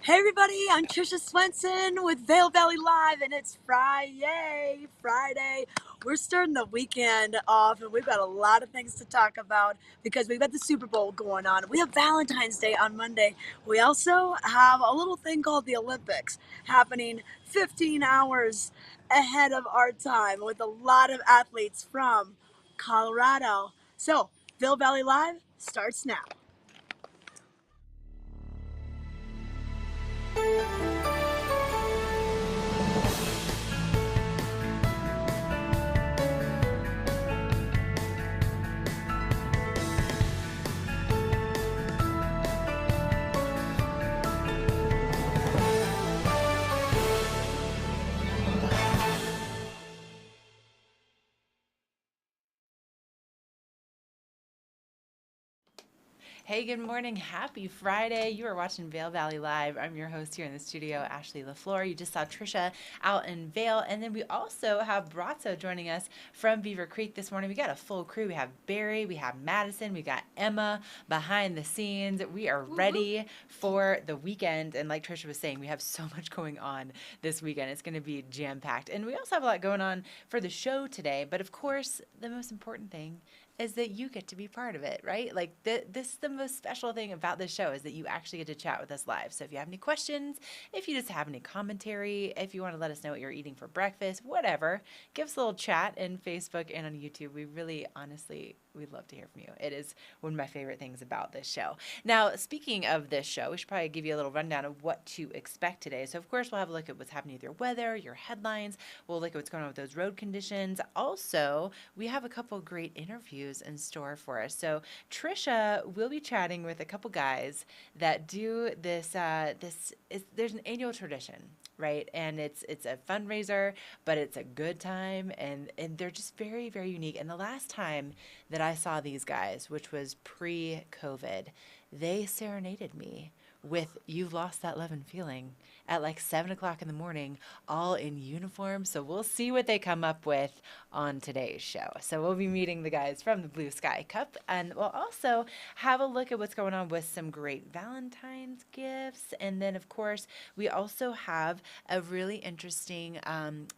Hey everybody, I'm Trisha Swenson with Vail Valley Live, and it's Friday. We're starting the weekend off, and we've got a lot of things to talk about because we've got the Super Bowl going on. We have Valentine's Day on Monday. We also have a little thing called the Olympics happening 15 hours ahead of our time with a lot of athletes from Colorado. So, Vail Valley Live starts now. Hey, good morning. Happy Friday. You are watching Vail Valley Live. I'm your host here in the studio, Ashley LaFleur. You just saw Trisha out in Vail. And then we also have Brazzo joining us from Beaver Creek this morning. We got a full crew. We have Barry, we have Madison, we got Emma behind the scenes. We are ready for the weekend. And like Trisha was saying, we have so much going on this weekend. It's going to be jam packed. And we also have a lot going on for the show today. But of course, the most important thing is that you get to be part of it, right? Like this is the most special thing about this show is that you actually get to chat with us live. So if you have any questions, if you just have any commentary, if you want to let us know what you're eating for breakfast, whatever, give us a little chat in Facebook and on YouTube. We really, honestly, we'd love to hear from you. It is one of my favorite things about this show. Now, speaking of this show, we should probably give you a little rundown of what to expect today. So, of course, we'll have a look at what's happening with your weather, your headlines. We'll look at what's going on with those road conditions. Also, we have a couple great interviews in store for us. So, Trisha will be chatting with a couple guys that do this. There's an annual tradition, right? And it's a fundraiser, but it's a good time, and they're just very, very unique. And the last time that I saw these guys, which was pre-COVID, they serenaded me with "You've Lost That Lovin' Feeling" at like 7 o'clock in the morning, all in uniform. So we'll see what they come up with on today's show. So we'll be meeting the guys from the Blue Sky Cup, and we'll also have a look at what's going on with some great Valentine's gifts. And then, of course, we also have a really interesting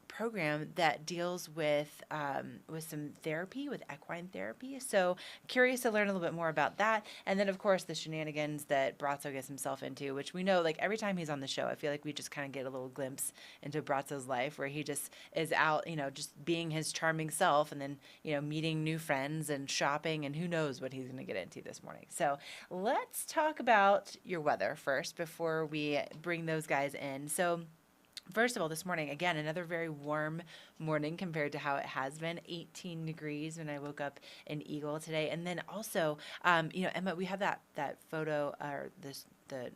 program that deals with some therapy, with equine therapy. So curious to learn a little bit more about that. And then, of course, the shenanigans that Brazzo gets himself into, which we know, like every time he's on the show, I feel like we just kind of get a little glimpse into Brazzo's life where he just is out, just being his charming self, and then, meeting new friends and shopping, and who knows what he's going to get into this morning. So let's talk about your weather first before we bring those guys in. So, first of all, this morning, again, another very warm morning compared to how it has been. 18 degrees when I woke up in Eagle today. And then also, Emma, we have that photo, or the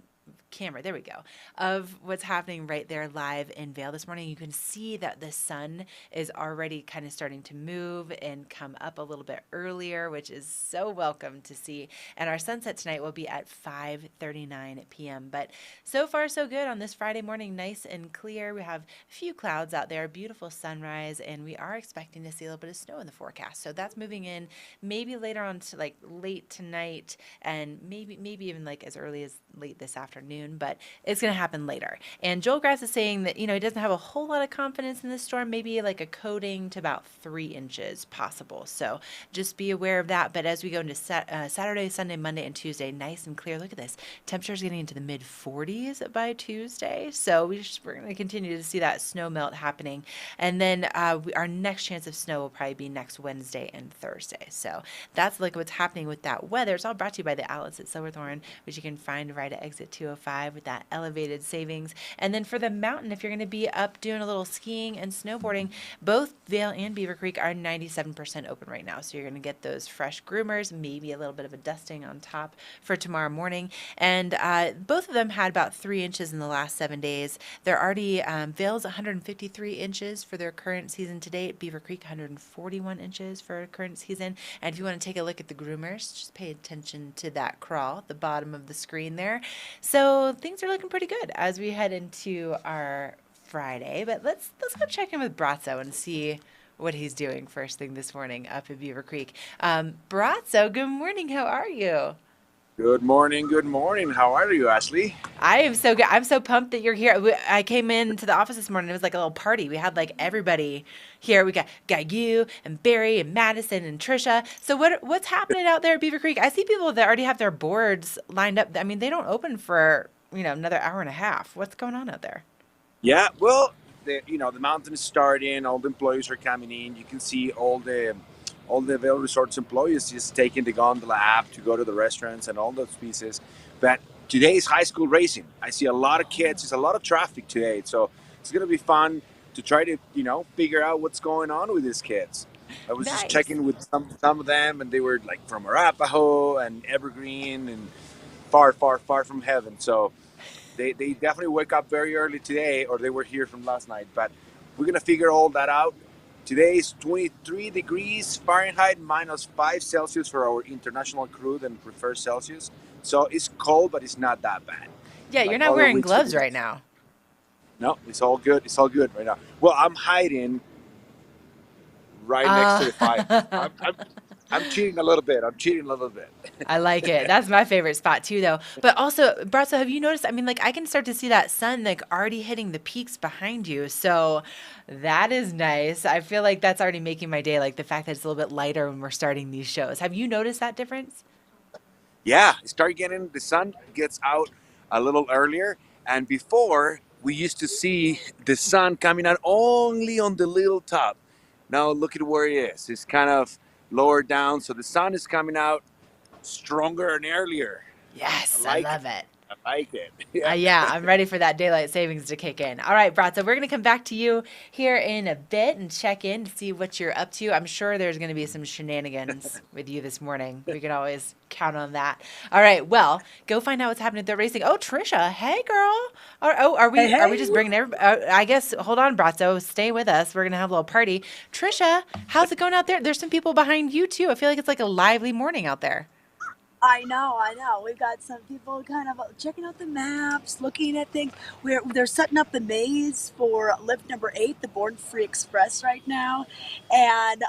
camera, there we go, of what's happening right there live in Vail this morning. You can see that the sun is already kind of starting to move and come up a little bit earlier, which is so welcome to see. And our sunset tonight will be at 5:39 p.m. But so far, so good on this Friday morning, nice and clear. We have a few clouds out there, beautiful sunrise, and we are expecting to see a little bit of snow in the forecast. So that's moving in maybe later on to like late tonight, and maybe even like as early as late this afternoon, but it's going to happen later. And Joel Grass is saying that, he doesn't have a whole lot of confidence in this storm, maybe like a coating to about 3 inches possible. So just be aware of that. But as we go into Saturday, Sunday, Monday, and Tuesday, nice and clear. Look at this. Temperatures getting into the mid 40s by Tuesday. So we're going to continue to see that snow melt happening. And then our next chance of snow will probably be next Wednesday and Thursday. So that's like what's happening with that weather. It's all brought to you by the outlets at Silverthorne, which you can find right at exit 205 with that elevated savings. And then for the mountain, if you're going to be up doing a little skiing and snowboarding, both Vail and Beaver Creek are 97% open right now. So you're going to get those fresh groomers, maybe a little bit of a dusting on top for tomorrow morning. And both of them had about 3 inches in the last 7 days. They're already, Vail's 153 inches for their current season to date. Beaver Creek 141 inches for current season. And if you want to take a look at the groomers, just pay attention to that crawl at the bottom of the screen there. So things are looking pretty good as we head into our Friday. But let's go check in with Brazzo and see what he's doing first thing this morning up in Beaver Creek. Brazzo, good morning. How are you? Good morning. Good morning. How are you, Ashley? I am so good. I'm so pumped that you're here. I came into the office this morning. It was like a little party. We had like everybody here. We got you and Barry and Madison and Trisha. So what's happening out there at Beaver Creek? I see people that already have their boards lined up. I mean, they don't open for another hour and a half. What's going on out there? Yeah. Well, the mountain is starting. All the employees are coming in. You can see all the Vail Resorts employees just taking the gondola app to go to the restaurants and all those pieces. But today is high school racing. I see a lot of kids. There's a lot of traffic today, so it's gonna be fun to try to figure out what's going on with these kids. I was just Nice. checking with some of them, and they were like from Arapahoe and Evergreen and far, far, far from heaven. So they definitely wake up very early today, or they were here from last night. But we're gonna figure all that out. Today is 23 degrees Fahrenheit, -5 Celsius for our international crew and prefer Celsius. So it's cold, but it's not that bad. Yeah, you're Like not other wearing weeks. gloves right now. No, it's all good. It's all good right now. Well, I'm hiding right next to the fire. Uh, I'm cheating a little bit. I'm cheating a little bit. I like it. That's my favorite spot too, though. But also, Bratzo, have you noticed? I mean, like I can start to see that sun like already hitting the peaks behind you. So that is nice. I feel like that's already making my day. Like the fact that it's a little bit lighter when we're starting these shows. Have you noticed that difference? Yeah, the sun gets out a little earlier, and before we used to see the sun coming out only on the little top. Now look at where it is. It's kind of lower down, so the sun is coming out stronger and earlier. I Yes, I like it. love it. I like it. Yeah. Yeah, I'm ready for that daylight savings to kick in. All right, Bratzo, we're going to come back to you here in a bit and check in to see what you're up to. I'm sure there's going to be some shenanigans with you this morning. We can always count on that. All right, well, go find out what's happening at the racing. Oh, Trisha, hey, girl. Are Hey, we hey. just bringing everybody? I guess, hold on, Bratzo, stay with us. We're going to have a little party. Trisha, how's it going out there? There's some people behind you, too. I feel like it's like a lively morning out there. I know, I know. We've got some people kind of checking out the maps, looking at things. They're setting up the maze for lift number 8, the Born Free Express, right now, and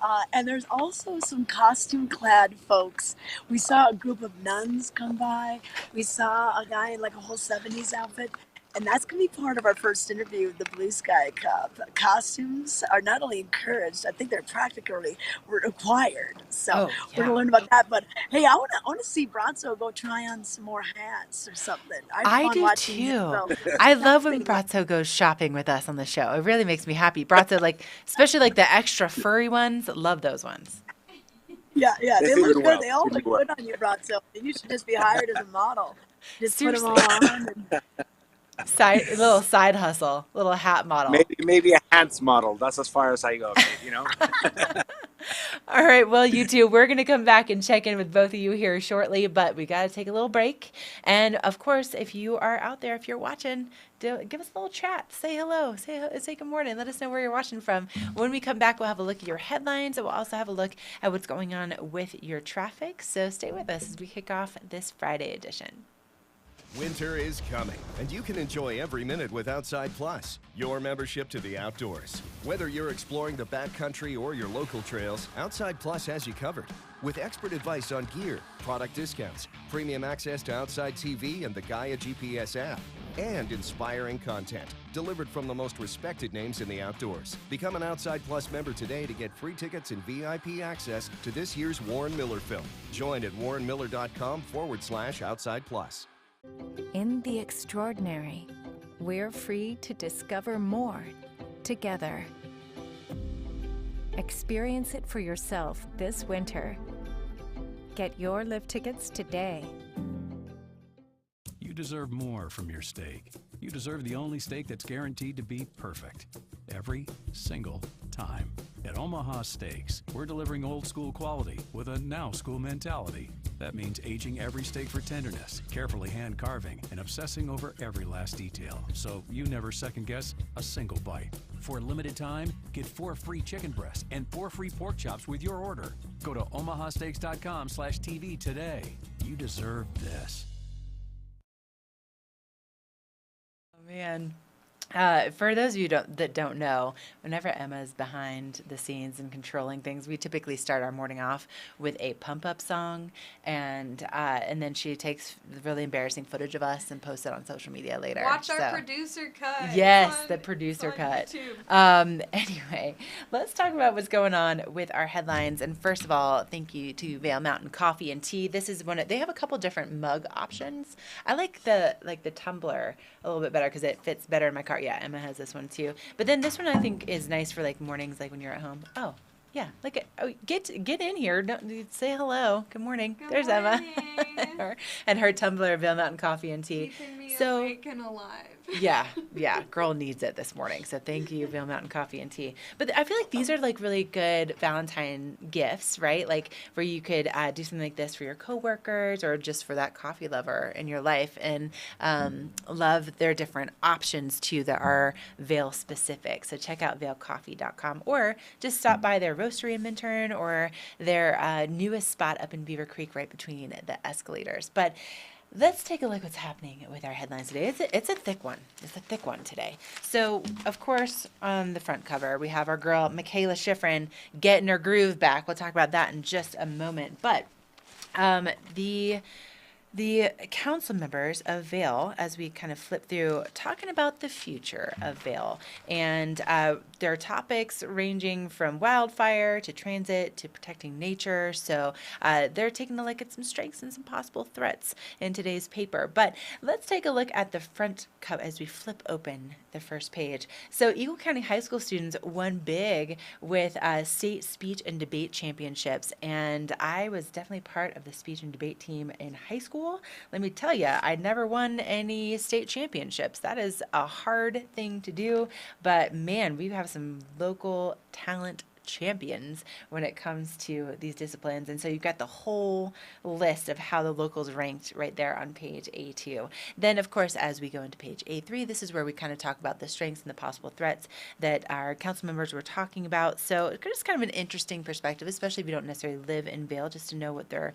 there's also some costume-clad folks. We saw a group of nuns come by. We saw a guy in like a whole '70s outfit. And that's going to be part of our first interview, the Blue Sky Cup. Costumes are not only encouraged, I think they're practically required. So Oh, we're going yeah. to learn about that. But hey, I want to see Bronzo go try on some more hats or something. I had I fun do watching him too. go I love when shopping. Bratzo goes shopping with us on the show. It really makes me happy. Bratzo, like, especially like the extra furry ones, love those ones. Yeah, yeah, They they fit me look good. well. They all Fit me look well. good on you, Bronzo. You should just be hired as a model. Just put them Seriously. all on. And Little side hustle, little hat model. Maybe a hands model. That's as far as I go. All right, well, you two, we're going to come back and check in with both of you here shortly, but we got to take a little break. And of course, if you are out there, if you're watching, give us a little chat. Say hello. Say good morning. Let us know where you're watching from. When we come back, we'll have a look at your headlines, and we'll also have a look at what's going on with your traffic. So stay with us as we kick off this Friday edition. Winter is coming, and you can enjoy every minute with Outside Plus, your membership to the outdoors. Whether you're exploring the backcountry or your local trails, Outside Plus has you covered. With expert advice on gear, product discounts, premium access to Outside TV and the Gaia GPS app, and inspiring content delivered from the most respected names in the outdoors. Become an Outside Plus member today to get free tickets and VIP access to this year's Warren Miller film. Join at warrenmiller.com/Outside Plus. In the extraordinary, we're free to discover more together. Experience it for yourself this winter. Get your lift tickets today. You deserve more from your steak. You deserve the only steak that's guaranteed to be perfect every single time. At Omaha Steaks, we're delivering old school quality with a now school mentality. That means aging every steak for tenderness, carefully hand carving, and obsessing over every last detail, so you never second guess a single bite. For a limited time, get 4 free chicken breasts and 4 free pork chops with your order. Go to omahasteaks.com/TV today. You deserve this. Oh, man. For those of you that don't know, whenever Emma's behind the scenes and controlling things, we typically start our morning off with a pump up song, and then she takes really embarrassing footage of us and posts it on social media later. Watch our producer cut. Yes, the producer cut. YouTube. Anyway, let's talk about what's going on with our headlines. And first of all, thank you to Vail Mountain Coffee and Tea. This is they have a couple different mug options. I like the tumbler a little bit better because it fits better in my car. Yeah, Emma has this one too. But then this one I think is nice for like mornings, like when you're at home. Oh, yeah. Get in here. Say hello. Good morning. There's morning. Emma. and her tumbler of Vail Mountain Coffee and Tea. Keeping me awake and alive. Yeah. Girl needs it this morning. So thank you, Vail Mountain Coffee and Tea. But I feel like these are like really good Valentine gifts, right? Like where you could do something like this for your coworkers or just for that coffee lover in your life. And love their different options too that are Vail specific. So check out vailcoffee.com or just stop by their roastery in Minturn or their newest spot up in Beaver Creek right between the escalators. But let's take a look what's happening with our headlines today. It's a thick one. It's a thick one today. So, of course, on the front cover, we have our girl, Michaela Schifrin, getting her groove back. We'll talk about that in just a moment. But the council members of Vail, as we kind of flip through, talking about the future of Vail. And there are topics ranging from wildfire to transit to protecting nature. So they're taking a look at some strengths and some possible threats in today's paper. But let's take a look at the front cover as we flip open the first page. So Eagle County High School students won big with state speech and debate championships. And I was definitely part of the speech and debate team in high school. Let me tell you, I never won any state championships. That is a hard thing to do, but man, we have some local talent champions when it comes to these disciplines. And so you've got the whole list of how the locals ranked right there on page A2. Then, of course, as we go into page A3, this is where we kind of talk about the strengths and the possible threats that our council members were talking about. So it's just kind of an interesting perspective, especially if you don't necessarily live in Vail, just to know what they're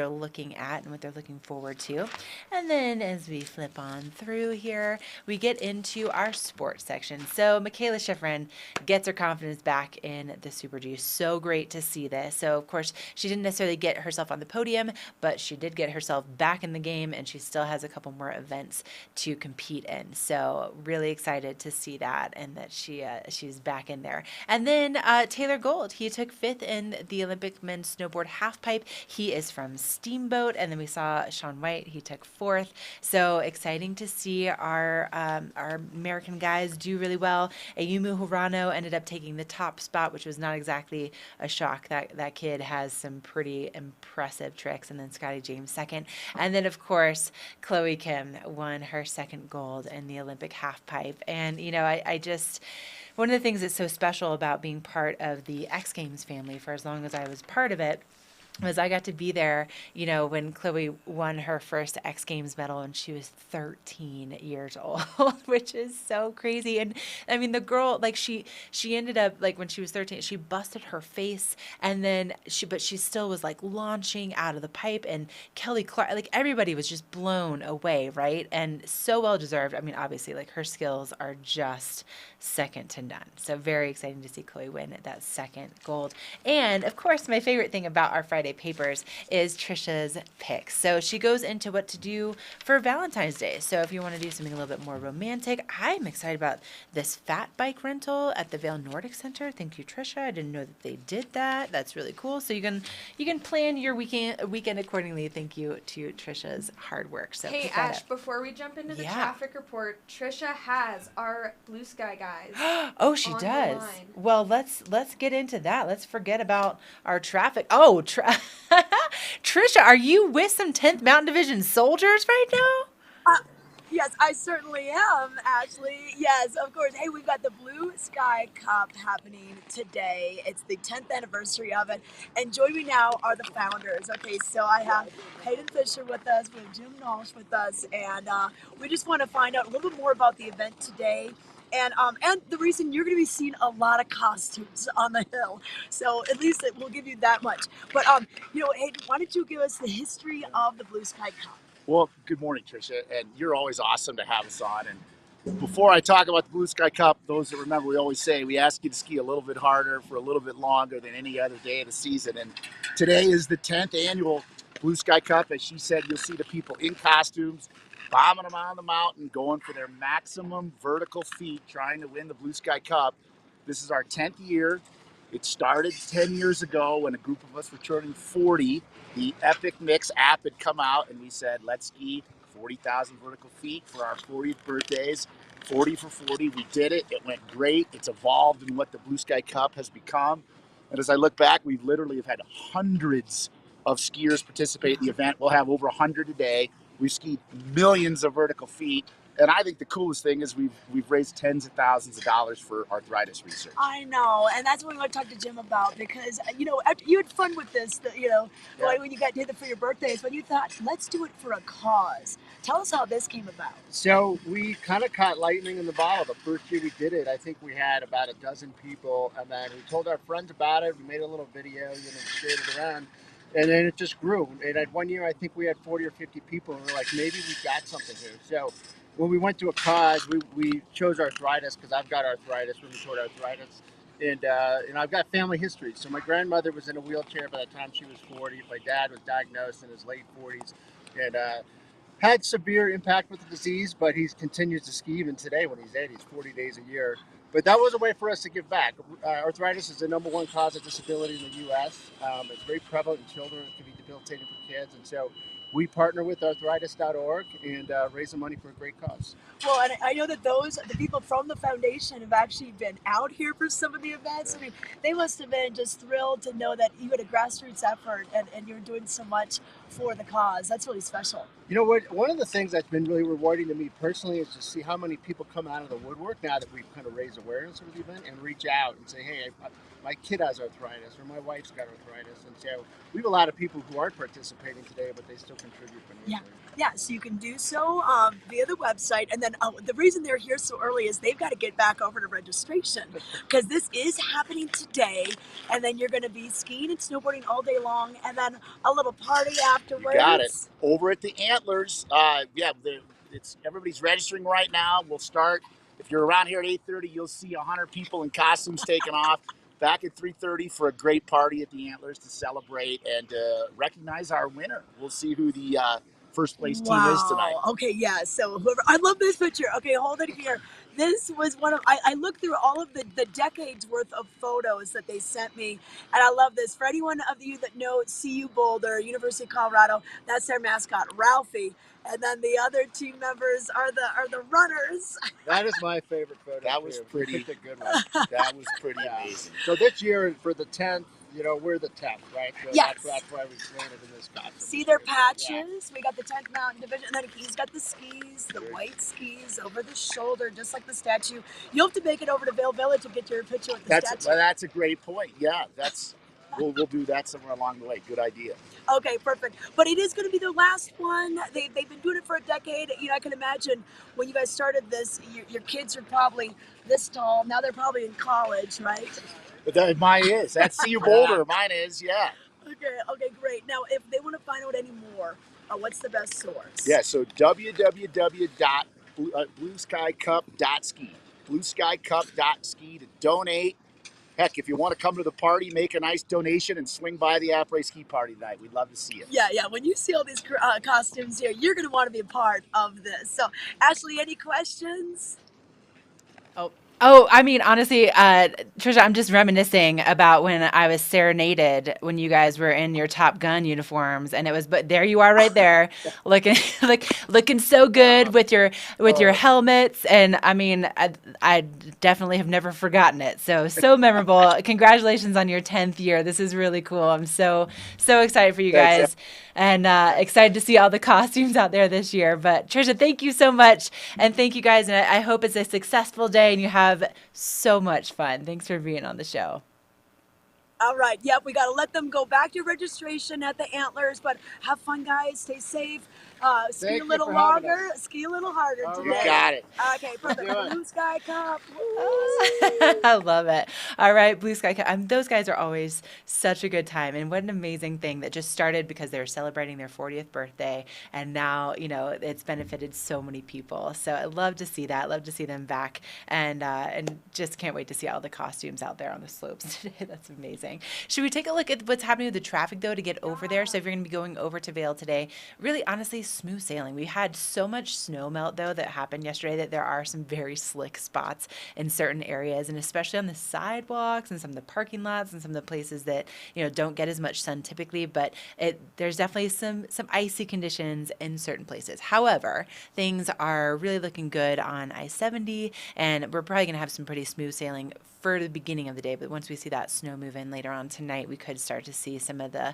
looking at and what they're looking forward to. And then as we flip on through here, we get into our sports section. So Michaela Schifrin gets her confidence back in the Super Juice. So great to see this. So, of course, she didn't necessarily get herself on the podium, but she did get herself back in the game, and she still has a couple more events to compete in. So, really excited to see that and that she's back in there. And then Taylor Gold, he took 5th in the Olympic men's snowboard halfpipe. He is from Steamboat. And then we saw Sean White, he took 4th. So, exciting to see our American guys do really well. Ayumu Hirano ended up taking the top spot, which was not exactly a shock. That kid has some pretty impressive tricks. And then Scotty James 2nd. And then, of course, Chloe Kim won her 2nd gold in the Olympic halfpipe. And, you know, I just, one of the things that's so special about being part of the X Games family for as long as I was part of it was I got to be there, you know, when Chloe won her first X Games medal and she was 13 years old, which is so crazy. And I mean, the girl, like she ended up, like when she was 13, she busted her face, and then but she still was like launching out of the pipe, and Kelly Clark, like everybody was just blown away, right? And so well deserved. I mean, obviously, like her skills are just second to none. So very exciting to see Chloe win that 2nd gold. And of course, my favorite thing about our Friday papers is Trisha's picks. So she goes into what to do for Valentine's Day. So if you want to do something a little bit more romantic, I'm excited about this fat bike rental at the Vail Nordic Center. Thank you, Trisha. I didn't know that they did that. That's really cool. So you can plan your weekend accordingly. Thank you to Trisha's hard work. So hey Ash, before we jump into the traffic report, Trisha has our Blue Sky guys. Oh, she does. Well, let's get into that. Let's forget about our traffic. Oh, Trisha, are you with some 10th Mountain Division soldiers right now? Yes, I certainly am, Ashley. Yes, of course. Hey, we've got the Blue Sky Cup happening today. It's the 10th anniversary of it. And joining me now are the founders. Okay, so I have Hayden Fisher with us, we have Jim Walsh with us, and we just want to find out a little bit more about the event today. And the reason you're going to be seeing a lot of costumes on the hill. So at least it will give you that much. But, you know, Hayden, why don't you give us the history of the Blue Sky Cup? Well, good morning, Tricia. And you're always awesome to have us on. And Before I talk about the Blue Sky Cup, those that remember, we always say we ask you to ski a little bit harder for a little bit longer than any other day of the season. And today is the 10th annual Blue Sky Cup. As she said, you'll see the people in costumes, bombing them on the mountain, going for their maximum vertical feet, trying to win the Blue Sky Cup. This is our 10th year. It started 10 years ago when a group of us were turning 40. The Epic Mix app had come out, and we said, let's ski 40,000 vertical feet for our 40th birthdays. 40 for 40. We did it. It went great. It's evolved in what the Blue Sky Cup has become. And as I look back, we literally have had hundreds of skiers participate in the event. We'll have over 100 a day. We've skied millions of vertical feet. And I think the coolest thing is we've raised tens of thousands of dollars for arthritis research. I know, and that's what we want to talk to Jim about because you had fun with this. When you did it for your birthdays, but you thought let's do it for a cause. Tell us how this came about. So we kind of caught lightning in the bottle. The first year we did it, I think we had about a dozen people, and then we told our friends about it. We made a little video, shared it around. And then it just grew. And at one year, I think we had 40 or 50 people, and we're like, maybe we've got something here. So when we went to a cause, we chose arthritis because I've got arthritis, rheumatoid arthritis, and I've got family history. So my grandmother was in a wheelchair by the time she was 40. My dad was diagnosed in his late 40s, and had severe impact with the disease, but he continues to ski even today when he's 80. He's 40 days a year. But that was a way for us to give back. Arthritis is the #1 cause of disability in the U.S. It's very prevalent in children. It can be debilitating for kids. And so we partner with arthritis.org and raise the money for a great cause. Well, and I know that the people from the foundation have actually been out here for some of the events. I mean, they must have been just thrilled to know that you had a grassroots effort and you're doing so much for the cause. That's really special. You know what? One of the things that's been really rewarding to me personally is to see how many people come out of the woodwork now that we've kind of raised awareness of the event and reach out and say, hey, my kid has arthritis or my wife's got arthritis. And so we have a lot of people who aren't participating today, but they still contribute financially. Yeah, so you can do so via the website. And then the reason they're here so early is they've got to get back over to registration because this is happening today. And then you're going to be skiing and snowboarding all day long and then a little party afterwards. You got it. Over at the Antlers, everybody's registering right now. We'll start. If you're around here at 8:30, you'll see 100 people in costumes taking off. Back at 3:30 for a great party at the Antlers to celebrate and recognize our winner. We'll see who the first place team is tonight. Okay, yeah. So I love this picture. Okay, hold it here. This was one of, I looked through all of the decades worth of photos that they sent me, and I love this. For anyone of you that know CU Boulder, University of Colorado, that's their mascot, Ralphie. And then the other team members are the runners. That is my favorite photo. That was pretty. A good one. That was pretty amazing. So this year for the 10th, we're the 10th, right? So yes. That's why we created in this costume. See their patches? Yeah. We got the 10th Mountain Division, and then he's got the skis, the white skis over the shoulder, just like the statue. You'll have to make it over to Vail Village to get your picture with the statue. Well, that's a great point. Yeah, we'll do that somewhere along the way. Good idea. Okay, perfect. But it is going to be the last one. They've been doing it for a decade. I can imagine when you guys started this, your kids are probably this tall. Now they're probably in college, right? Mine is. That's CU Boulder. Mine is, yeah. Okay, great. Now, if they want to find out any more, what's the best source? Yeah, so www.blueskycup.ski. Blueskycup.ski to donate. Heck, if you want to come to the party, make a nice donation and swing by the après ski party tonight. We'd love to see you. Yeah. When you see all these costumes here, you're going to want to be a part of this. So, Ashley, any questions? Oh, I mean, honestly, Trisha, I'm just reminiscing about when I was serenaded when you guys were in your Top Gun uniforms, and but there you are right there, looking so good with your helmets, and I mean, I definitely have never forgotten it. So memorable. Congratulations on your 10th year. This is really cool. I'm so excited for you guys. And excited to see all the costumes out there this year. But Trisha, thank you so much. And thank you guys. And I hope it's a successful day and you have so much fun. Thanks for being on the show. All right. Yep. We got to let them go back to registration at the Antlers. But have fun, guys. Stay safe. Ski Thank a you little for having longer, ski a little harder All today. You right. got it. Okay, perfect. Do it. Blue Sky Cup. I love it. All right, Blue Sky. Those guys are always such a good time, and what an amazing thing that just started because they were celebrating their 40th birthday, and now it's benefited so many people. So I love to see that. Love to see them back, and just can't wait to see all the costumes out there on the slopes today. That's amazing. Should we take a look at what's happening with the traffic though to get over there? So if you're going to be going over to Vail today, really honestly smooth sailing. We had so much snow melt though that happened yesterday that there are some very slick spots in certain areas, and especially on the sidewalks and some of the parking lots and some of the places that don't get as much sun typically. But there's definitely some icy conditions in certain places. However, things are really looking good on I-70, and we're probably going to have some pretty smooth sailing for the beginning of the day. But once we see that snow move in later on tonight, we could start to see some of the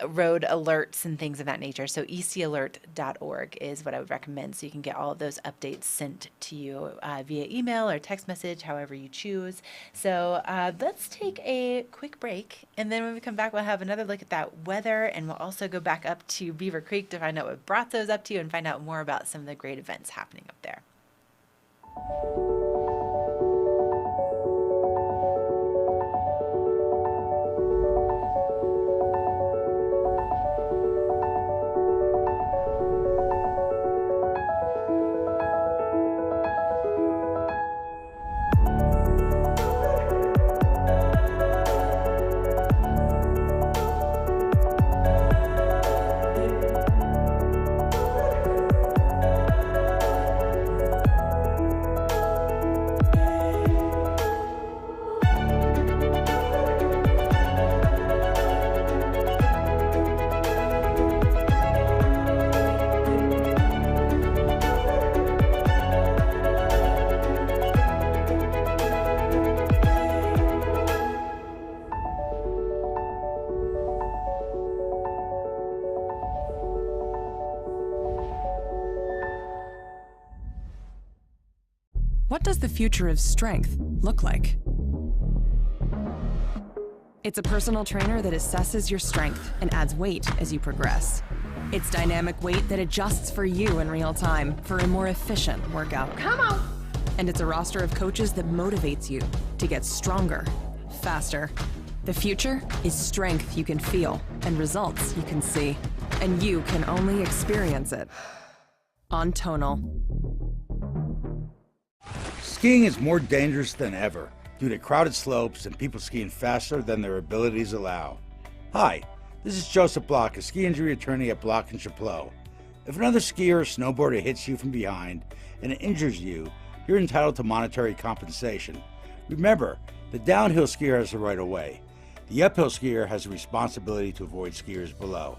road alerts and things of that nature. So ecalert.org is what I would recommend. So you can get all of those updates sent to you via email or text message, however you choose. So let's take a quick break. And then when we come back, we'll have another look at that weather. And we'll also go back up to Beaver Creek to find out what Brazzo's up to and find out more about some of the great events happening up there. What does the future of strength look like? It's a personal trainer that assesses your strength and adds weight as you progress. It's dynamic weight that adjusts for you in real time for a more efficient workout. Come on! And it's a roster of coaches that motivates you to get stronger, faster. The future is strength you can feel and results you can see. And you can only experience it on Tonal. Skiing is more dangerous than ever due to crowded slopes and people skiing faster than their abilities allow. Hi, this is Joseph Block, a ski injury attorney at Block and Chapleau. If another skier or snowboarder hits you from behind and injures you, you're entitled to monetary compensation. Remember, the downhill skier has the right of way. The uphill skier has a responsibility to avoid skiers below.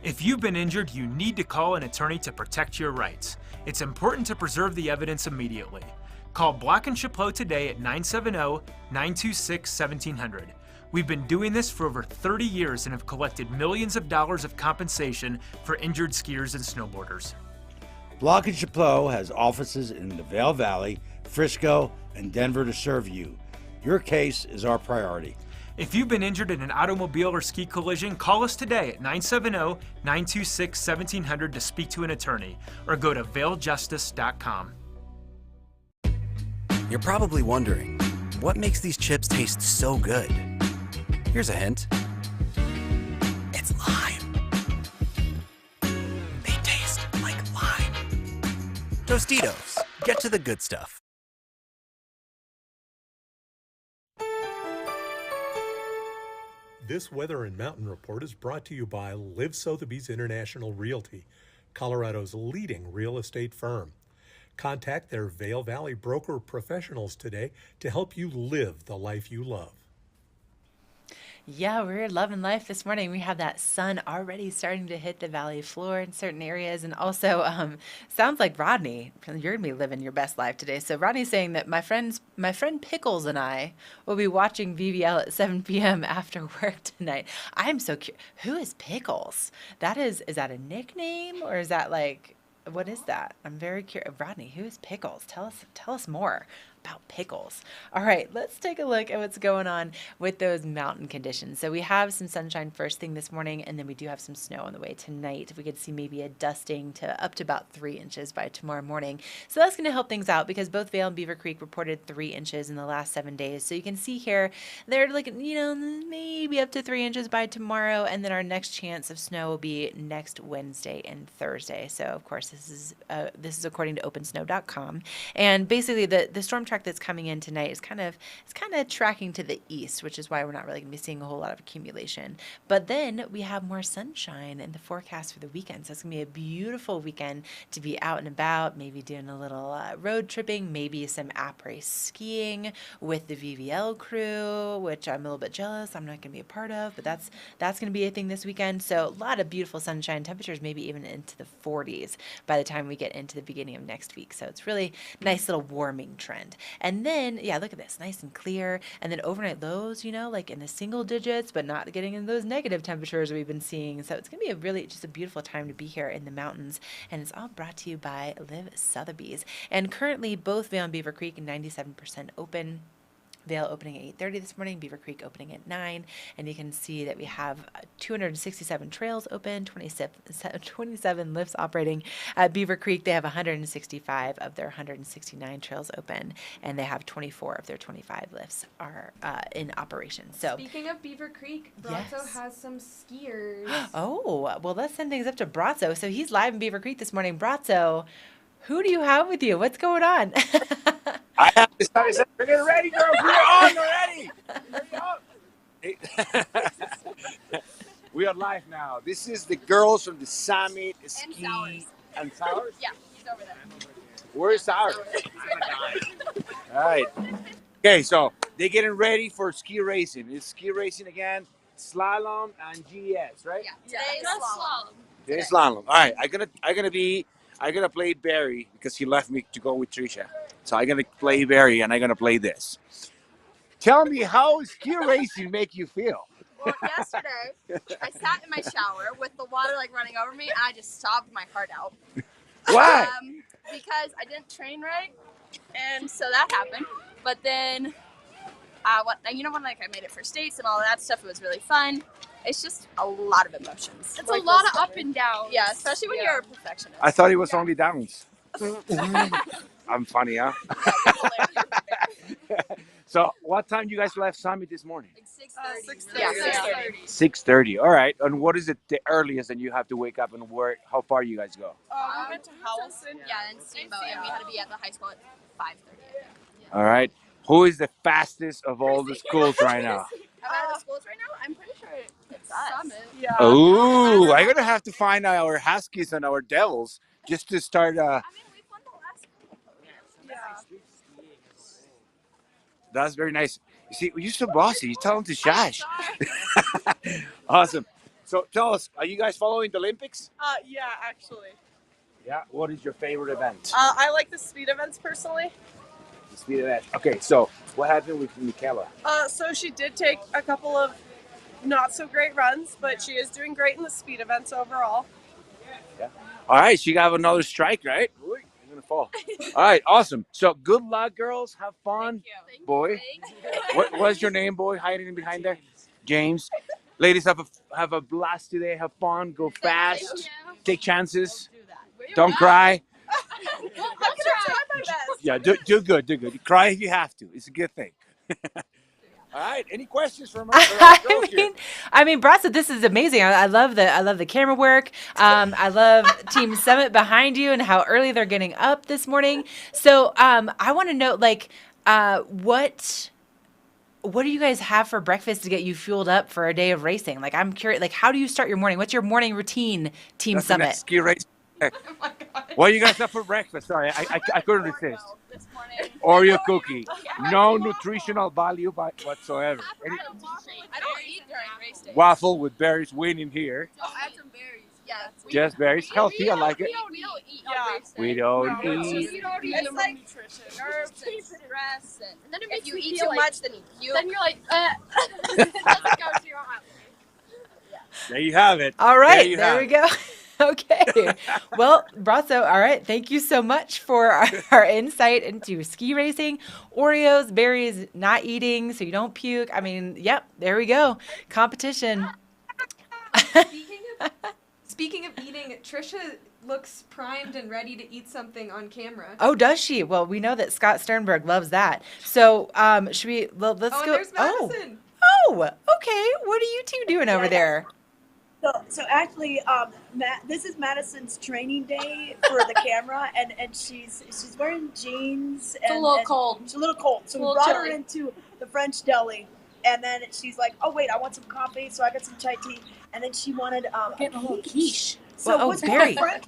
If you've been injured, you need to call an attorney to protect your rights. It's important to preserve the evidence immediately. Call Block and Chapleau today at 970-926-1700. We've been doing this for over 30 years and have collected millions of dollars of compensation for injured skiers and snowboarders. Block and Chapleau has offices in the Vail Valley, Frisco, and Denver to serve you. Your case is our priority. If you've been injured in an automobile or ski collision, call us today at 970-926-1700 to speak to an attorney, or go to vailjustice.com. You're probably wondering, what makes these chips taste so good? Here's a hint. It's lime. They taste like lime. Tostitos, get to the good stuff. This Weather and Mountain Report is brought to you by Live Sotheby's International Realty, Colorado's leading real estate firm. Contact their Vail Valley broker professionals today to help you live the life you love. Yeah, we're loving life this morning. We have that sun already starting to hit the valley floor in certain areas. And also, sounds like Rodney, you're going to be living your best life today. So Rodney's saying that my friend Pickles and I will be watching VVL at 7 p.m. after work tonight. I'm so curious. Who is Pickles? Is that a nickname, or is that like, what is that? I'm very curious. Rodney, who is Pickles? Tell us more. about pickles. All right, let's take a look at what's going on with those mountain conditions. So we have some sunshine first thing this morning, and then we do have some snow on the way tonight. We could see maybe a dusting to up to about 3 inches by tomorrow morning. So that's going to help things out because both Vail and Beaver Creek reported 3 inches in the last 7 days. So you can see here, they're like, maybe up to 3 inches by tomorrow, and then our next chance of snow will be next Wednesday and Thursday. So of course, this is according to OpenSnow.com, and basically the storm track that's coming in tonight is kind of tracking to the east, which is why we're not really going to be seeing a whole lot of accumulation. But then we have more sunshine in the forecast for the weekend, so it's going to be a beautiful weekend to be out and about, maybe doing a little road tripping, maybe some après skiing with the VVL crew, which I'm a little bit jealous. I'm not going to be a part of, but that's going to be a thing this weekend. So a lot of beautiful sunshine, temperatures maybe even into the 40s by the time we get into the beginning of next week. So it's really nice little warming trend. And then, yeah, look at this, nice and clear. And then overnight lows, like in the single digits, but not getting in those negative temperatures we've been seeing. So it's going to be just a beautiful time to be here in the mountains. And it's all brought to you by Live Sotheby's. And currently, both Vail and Beaver Creek 97% open. Vail opening at 8:30 this morning, Beaver Creek opening at 9, and you can see that we have 267 trails open, 27 lifts operating. At Beaver Creek, they have 165 of their 169 trails open, and they have 24 of their 25 lifts are in operation. So, speaking of Beaver Creek, Brazzo has some skiers. Oh, well, let's send things up to Brazzo. So he's live in Beaver Creek this morning. Brazzo, who do you have with you? What's going on? I have decided. Bring it ready, girls. We're on already. We are live now. This is the girls from the Summit Ski and Sours. Yeah, he's over there. Where's Sours? All right. Okay, so they're getting ready for ski racing. It's ski racing again, slalom and GS, right? Yeah, today's slalom. Today's slalom. All right, I'm gonna play Barry because he left me to go with Trisha. So I'm gonna play Barry and I'm gonna play this. Tell me, how ski racing make you feel? Well, yesterday I sat in my shower with the water running over me, and I just sobbed my heart out. Why? Because I didn't train right, and so that happened. But then, when I made it for states and all that stuff, it was really fun. It's just a lot of emotions. It's a lot of up and downs. Yeah, especially when you're a perfectionist. I thought it was only downs. I'm funny, huh? So, what time you guys left Summit this morning? 6:30. Yeah, 6:30. 6:30. All right. And what is it the earliest that you have to wake up and work? How far you guys go? We went to Haus. Yeah, and Steamboat, and we had to be at the high school at 5:30. All right. Who is the fastest of all the schools right now? Out of the schools right now, I'm pretty sure it's us. Summit. Yeah. Oh, I'm gonna have to find our Huskies and our Devils just to start. We've won the last couple. Yeah. That's very nice. You see, you're so bossy. You tell them to shush. Awesome. So tell us, are you guys following the Olympics? Yeah, actually. Yeah. What is your favorite event? I like the speed events personally. The speed event. Okay. So what happened with Michaela? So she did take a couple of not so great runs, but she is doing great in the speed events overall. Yeah. All right. She got another strike, right? I'm gonna fall. All right. Awesome. So good luck, girls. Have fun. Thank you. Boy. What's your name, boy? Hiding behind there. James. Ladies, have a blast today. Have fun. Go fast. Take chances. Don't cry. I'm gonna try my best. Yeah, do good. Do good. Cry if you have to. It's a good thing. All right. Any questions from us? I mean, Brazzo, this is amazing. I love the camera work. I love Team Summit behind you and how early they're getting up this morning. So I want to know, what do you guys have for breakfast to get you fueled up for a day of racing? I'm curious. How do you start your morning? What's your morning routine, Team Summit? Ski race. Oh my God. What you guys have for breakfast? Sorry, I couldn't resist. This morning. Oreo cookie. No nutritional value whatsoever. I don't eat during race day. Waffle with berries winning here. Oh, add some berries. Yeah. Just berries. Healthy, I like it. We don't eat on race day. We don't eat. You don't eat It's like nutrition. nerves and stress, and then if you eat feel too like- much, then you puke. Then you're like, doesn't go to your heart. There you have it. All right, you there have we it. go. Okay. Well, Brazzo, all right. Thank you so much for our insight into ski racing, Oreos, berries, not eating so you don't puke. I mean, yep, there we go. Competition. Speaking of eating, Trisha looks primed and ready to eat something on camera. Oh, does she? Well, we know that Scott Sternberg loves that. So, should we, let's Oh, go. and there's Madison. Oh, okay. What are you two doing over there? So actually, this is Madison's training day for the camera, and she's wearing jeans. It's a little cold. It's a little cold. So we brought her into the French deli, and then she's like, "Oh wait, I want some coffee." So I got some chai tea, and then she wanted getting a little quiche. So well, what's Barry, French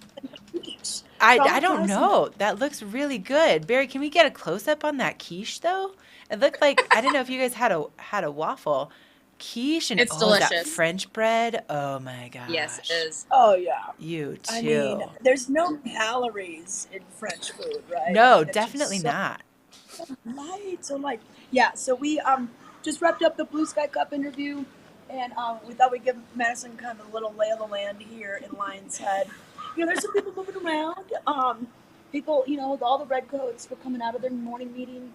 quiche? I don't know. That looks really good. Barry, can we get a close up on that quiche though? It looked like I didn't know if you guys had a waffle. Quiche and it's that delicious. French bread. Oh my gosh. Yes, it is. Oh yeah. You too. I mean, there's no calories in French food, right? No, It's definitely just not. So light. Yeah. So we just wrapped up the Blue Sky Cup interview, and we thought we'd give Madison kind of a little lay of the land here in Lion's Head. You know, there's some people moving around. People, you know, all the red coats were coming out of their morning meeting.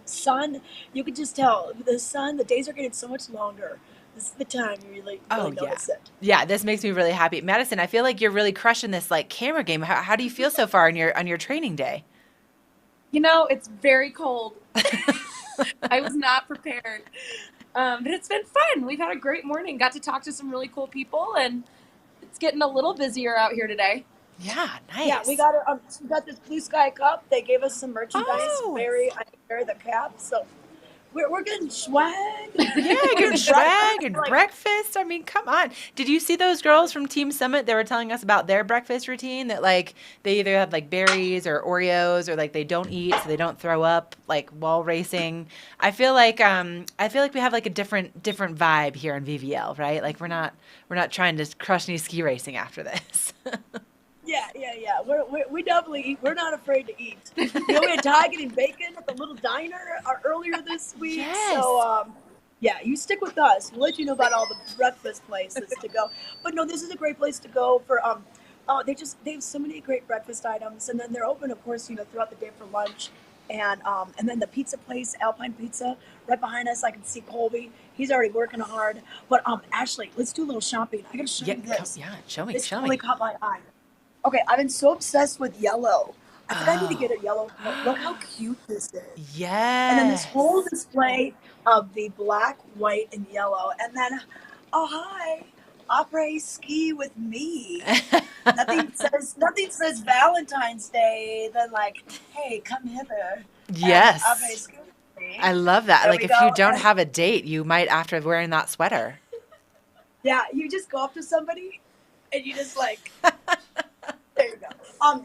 Sun, you could just tell the sun. The days are getting so much longer. This is the time you really notice it. Yeah, this makes me really happy. Madison, I feel like you're really crushing this like camera game. How do you feel so far on your training day? You know, it's very cold. I was not prepared. But it's been fun. We've had a great morning. Got to talk to some really cool people, and it's getting a little busier out here today. Yeah, nice. Yeah, we got this Blue Sky Cup. They gave us some merchandise. I wear the cap, so we're getting swag. Yeah, getting swag and breakfast. I mean, come on. Did you see those girls from Team Summit? They were telling us about their breakfast routine that like they either have like berries or Oreos or like they don't eat so they don't throw up like while racing. I feel like we have like a different vibe here in VVL, right? Like we're not trying to crush any ski racing after this. Yeah. We definitely eat. We're not afraid to eat. You know, we had Ty getting bacon at the little diner earlier this week. Yes. So, yeah, you stick with us. We'll let you know about all the breakfast places to go. But no, this is a great place to go for. They have so many great breakfast items, and then they're open, of course, you know, throughout the day for lunch. And then the pizza place, Alpine Pizza, right behind us. I can see Colby. He's already working hard. But Ashley, let's do a little shopping. I gotta show you this. Show me. This really caught my eye. Okay, I've been so obsessed with yellow. I think I need to get a yellow coat. Look how cute this is. Yeah. And then this whole display of the black, white, and yellow. And then, oh hi, après ski with me. nothing says Valentine's Day than like, hey, come hither. Yes. Après ski with me. I love that. There Like we if go. you don't have a date, you might after wearing that sweater. Yeah, you just go up to somebody and you just like. There you go.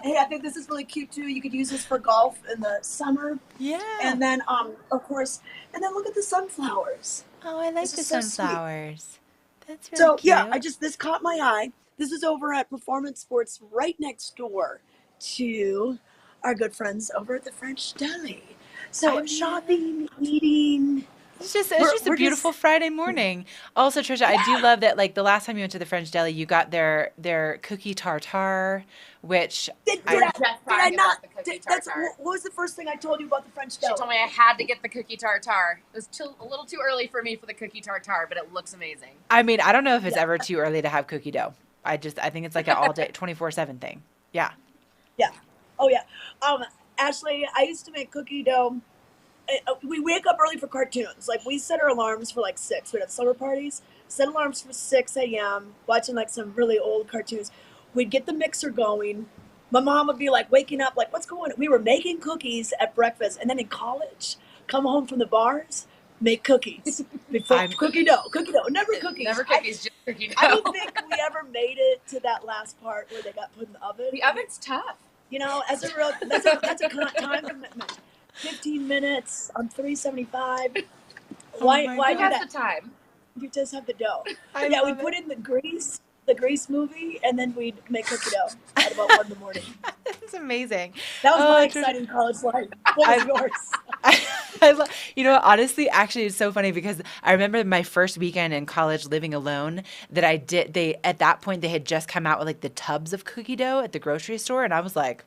Hey, I think this is really cute too. You could use this for golf in the summer. Yeah. And then, of course, and then look at the sunflowers. Oh, I like the sunflowers. That's really so cute. yeah, this caught my eye. This is over at Performance Sports, right next door to our good friends over at the French Deli. So shopping, eating. It's just a beautiful Friday morning. Also, Trisha, I do love that. Like the last time you went to the French Deli, you got their cookie tartare, which Did I not? What was the first thing I told you about the French Deli? She told me I had to get the cookie tartare. It was a little too early for me for the cookie tartare, but it looks amazing. I mean, I don't know if it's ever too early to have cookie dough. I think it's like an all day 24/7 thing. Yeah. Yeah. Oh yeah. Ashley, I used to make cookie dough. We wake up early for cartoons. Like we set our alarms for like 6. We'd have summer parties. Set alarms for 6 a.m. watching like some really old cartoons. We'd get the mixer going. My mom would be like waking up, like, what's going on? We were making cookies at breakfast, and then in college, come home from the bars, make cookies. Cookie dough, never cookies. Never cookies, just cookie dough. I don't think we ever made it to that last part where they got put in the oven. The oven's tough. You know, that's a time commitment. 15 minutes on 375. Why do that? The time? You just have the dough. We put in the grease movie, and then we'd make cookie dough at about 1 in the morning. That's amazing. That was my exciting college life. What was yours? You know, honestly, actually, it's so funny because I remember my first weekend in college living alone that I did. At that point, they had just come out with like the tubs of cookie dough at the grocery store. And I was like,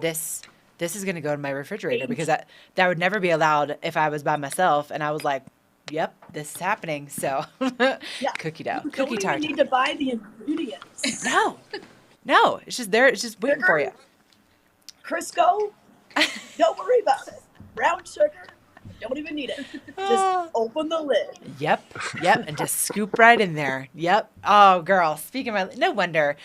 this is going to go in my refrigerator because that would never be allowed if I was by myself. And I was like, yep, this is happening. So cookie dough, You cookie don't tart. even need to buy the ingredients. No, it's just there. It's just waiting for you. Crisco, don't worry about it. Brown sugar, don't even need it. Just open the lid. Yep, and just scoop right in there. Yep. Oh, girl, speaking of my, no wonder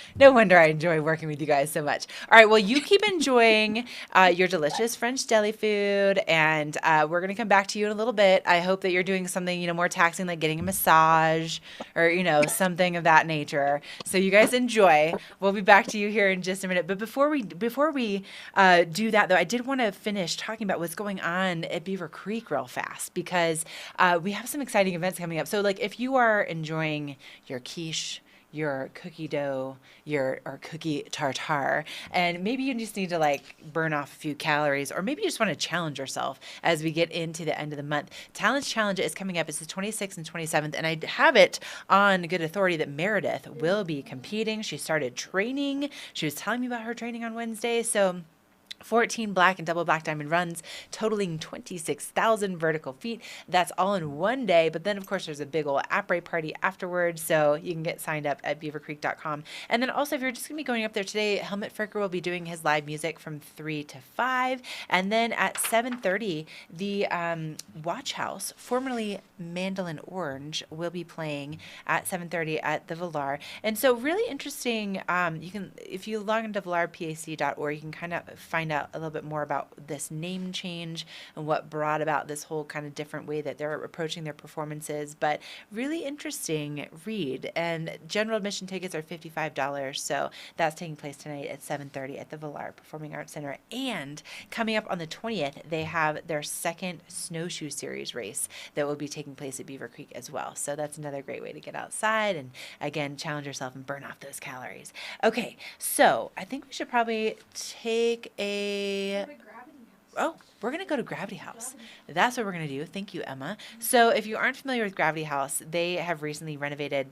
I enjoy working with you guys so much. All right, well, you keep enjoying your delicious French deli food, and we're gonna come back to you in a little bit. I hope that you're doing something, more taxing, like getting a massage or something of that nature. So you guys enjoy. We'll be back to you here in just a minute. But before we do that, though, I did want to finish talking about what's going on at Beaver Creek real fast because we have some exciting events coming up. So, like, if you are enjoying your quiche, your cookie dough, or cookie tartare, and maybe you just need to like burn off a few calories, or maybe you just want to challenge yourself as we get into the end of the month. Talent Challenge is coming up. It's the 26th and 27th, and I have it on good authority that Meredith will be competing. She started training. She was telling me about her training on Wednesday, so 14 black and double black diamond runs, totaling 26,000 vertical feet. That's all in one day. But then, of course, there's a big old après party afterwards. So you can get signed up at beavercreek.com. And then also, if you're just going to be going up there today, Helmut Fricker will be doing his live music from 3 to 5. And then at 7:30, the Watch House, formerly Mandolin Orange, will be playing at 7:30 at the Villar. And so really interesting. You can, if you log into villarpac.org, you can kind of find out a little bit more about this name change and what brought about this whole kind of different way that they're approaching their performances. But really interesting read. And general admission tickets are $55. So that's taking place tonight at 7:30 at the Villar Performing Arts Center. And coming up on the 20th, they have their second snowshoe series race that will be taking place at Beaver Creek as well. So that's another great way to get outside and, again, challenge yourself and burn off those calories. Okay, so I think we should probably take a... Oh, we're going to go to Gravity House. That's what we're going to do. Thank you, Emma. So if you aren't familiar with Gravity House, they have recently renovated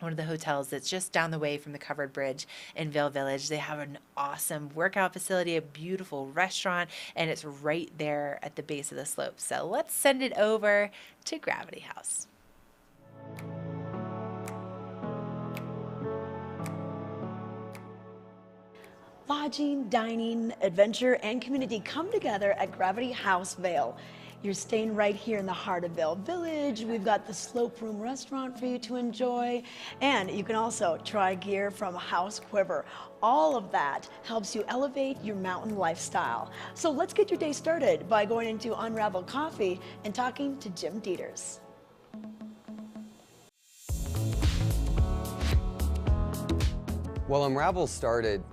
one of the hotels that's just down the way from the covered bridge in Vail Village. They have an awesome workout facility, a beautiful restaurant, and it's right there at the base of the slope. So let's send it over to Gravity House. Lodging, dining, adventure, and community come together at Gravity House Vail. You're staying right here in the heart of Vail Village. We've got the Slope Room restaurant for you to enjoy. And you can also try gear from Haus Quiver. All of that helps you elevate your mountain lifestyle. So let's get your day started by going into Unravel Coffee and talking to Jim Dieters. Well, Unravel started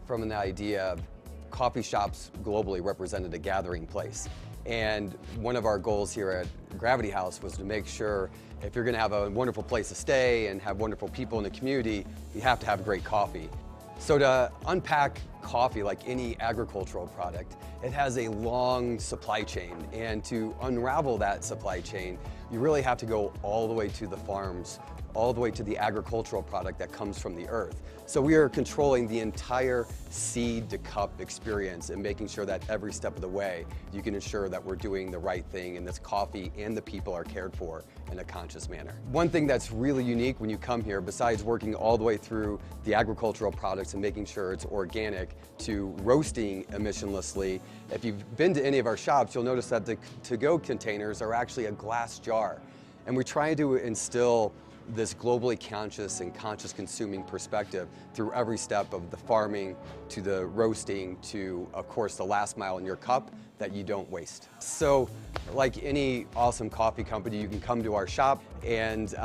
from an idea of coffee shops globally represented a gathering place. And one of our goals here at Gravity House was to make sure if you're going to have a wonderful place to stay and have wonderful people in the community, you have to have great coffee. So to unpack coffee like any agricultural product, it has a long supply chain. And to unravel that supply chain, you really have to go all the way to the farms, all the way to the agricultural product that comes from the earth. So we are controlling the entire seed to cup experience and making sure that every step of the way you can ensure that we're doing the right thing and this coffee and the people are cared for in a conscious manner. One thing that's really unique when you come here, besides working all the way through the agricultural products and making sure it's organic to roasting emissionlessly, if you've been to any of our shops, you'll notice that the to-go containers are actually a glass jar. And we're trying to instill this globally conscious and conscious consuming perspective through every step of the farming to the roasting to, of course, the last mile in your cup that you don't waste. So like any awesome coffee company, you can come to our shop, and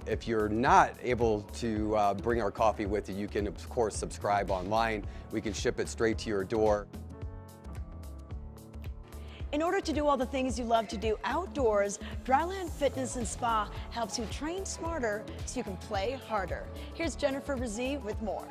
if you're not able to bring our coffee with you, you can, of course, subscribe online. We can ship it straight to your door. In order to do all the things you love to do outdoors, Dryland Fitness and Spa helps you train smarter so you can play harder. Here's Jennifer Rizzi with more.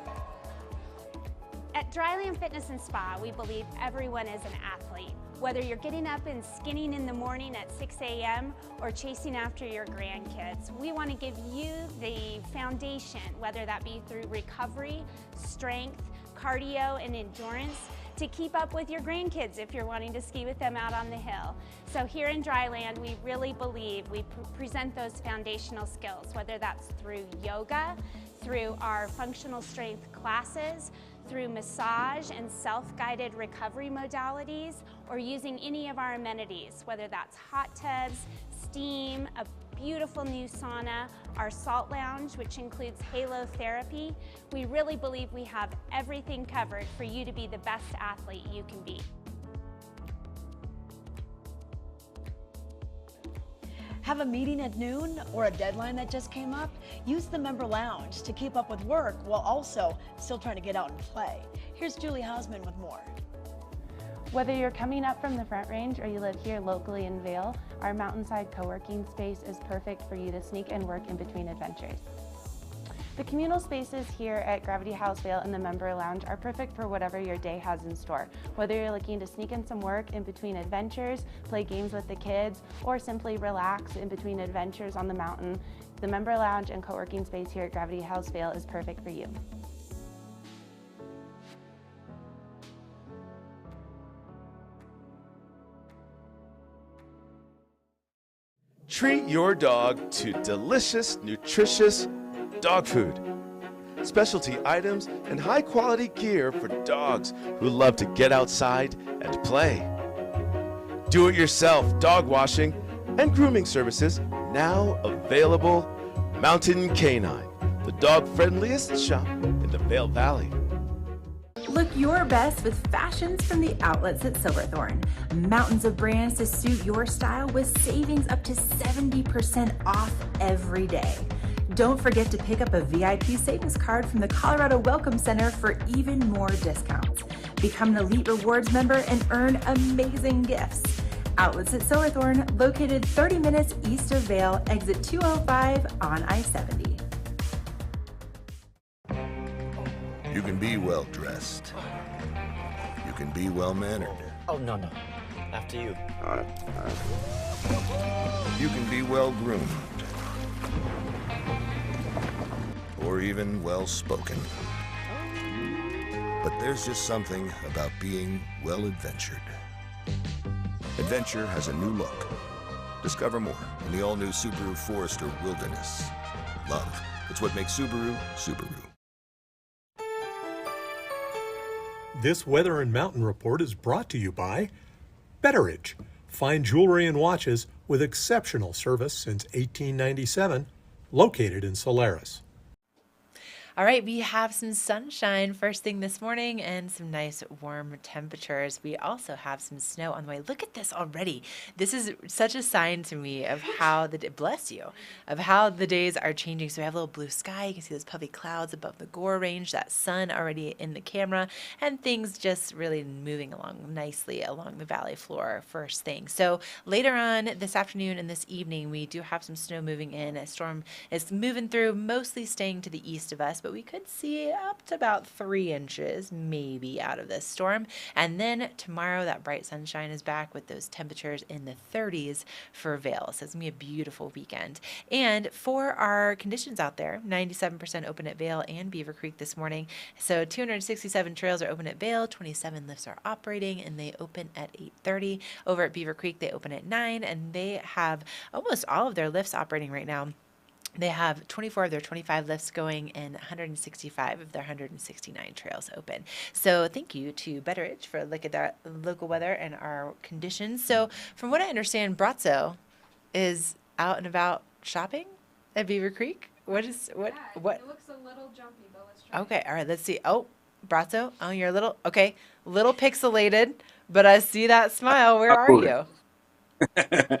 At Dryland Fitness and Spa, we believe everyone is an athlete. Whether you're getting up and skinning in the morning at 6 a.m. or chasing after your grandkids, we want to give you the foundation, whether that be through recovery, strength, cardio, and endurance, to keep up with your grandkids if you're wanting to ski with them out on the hill. So here in Dryland, we really believe we present those foundational skills, whether that's through yoga, through our functional strength classes, through massage and self-guided recovery modalities, or using any of our amenities, whether that's hot tubs, steam, a beautiful new sauna, our salt lounge, which includes halo therapy. We really believe we have everything covered for you to be the best athlete you can be. Have a meeting at noon or a deadline that just came up? Use the member lounge to keep up with work while also still trying to get out and play. Here's Julie Hausman with more. Whether you're coming up from the Front Range or you live here locally in Vail, our mountainside co-working space is perfect for you to sneak and work in between adventures. The communal spaces here at Gravity Haus Vail and the Member Lounge are perfect for whatever your day has in store. Whether you're looking to sneak in some work in between adventures, play games with the kids, or simply relax in between adventures on the mountain, the Member Lounge and co-working space here at Gravity Haus Vail is perfect for you. Treat your dog to delicious, nutritious dog food. Specialty items and high-quality gear for dogs who love to get outside and play. Do-it-yourself dog washing and grooming services now available. Mountain Canine, the dog-friendliest shop in the Vail Valley. Look your best with fashions from the outlets at Silverthorne. Mountains of brands to suit your style with savings up to 70% off every day. Don't forget to pick up a VIP savings card from the Colorado Welcome Center for even more discounts. Become an Elite Rewards member and earn amazing gifts. Outlets at Silverthorne, located 30 minutes east of Vail, exit 205 on I-70. You can be well dressed. You can be well mannered. Oh, no. After you. All right. You can be well groomed. Or even well spoken. But there's just something about being well adventured. Adventure has a new look. Discover more in the all-new Subaru Forester Wilderness. Love. It's what makes Subaru, Subaru. This Weather and Mountain Report is brought to you by Betteridge. Fine jewelry and watches with exceptional service since 1897, located in Solaris. All right, we have some sunshine first thing this morning and some nice warm temperatures. We also have some snow on the way. Look at this already. This is such a sign to me of how bless you, of how the days are changing. So we have a little blue sky. You can see those puffy clouds above the Gore Range, that sun already in the camera, and things just really moving along nicely along the valley floor first thing. So later on this afternoon and this evening, we do have some snow moving in. A storm is moving through, mostly staying to the east of us, but we could see up to about 3 inches maybe out of this storm. And then tomorrow, that bright sunshine is back with those temperatures in the 30s for Vail. So it's going to be a beautiful weekend. And for our conditions out there, 97% open at Vail and Beaver Creek this morning. So 267 trails are open at Vail, 27 lifts are operating, and they open at 8:30. Over at Beaver Creek, they open at 9, and they have almost all of their lifts operating right now. They have 24 of their 25 lifts going and 165 of their 169 trails open. So thank you to Betteridge for a look at that local weather and our conditions. So from what I understand, Brazzo is out and about shopping at Beaver Creek. What? It looks a little jumpy, but let's try. Okay, all right, let's see. Oh, Brazzo, you're a little, okay, little pixelated, but I see that smile. Where are you?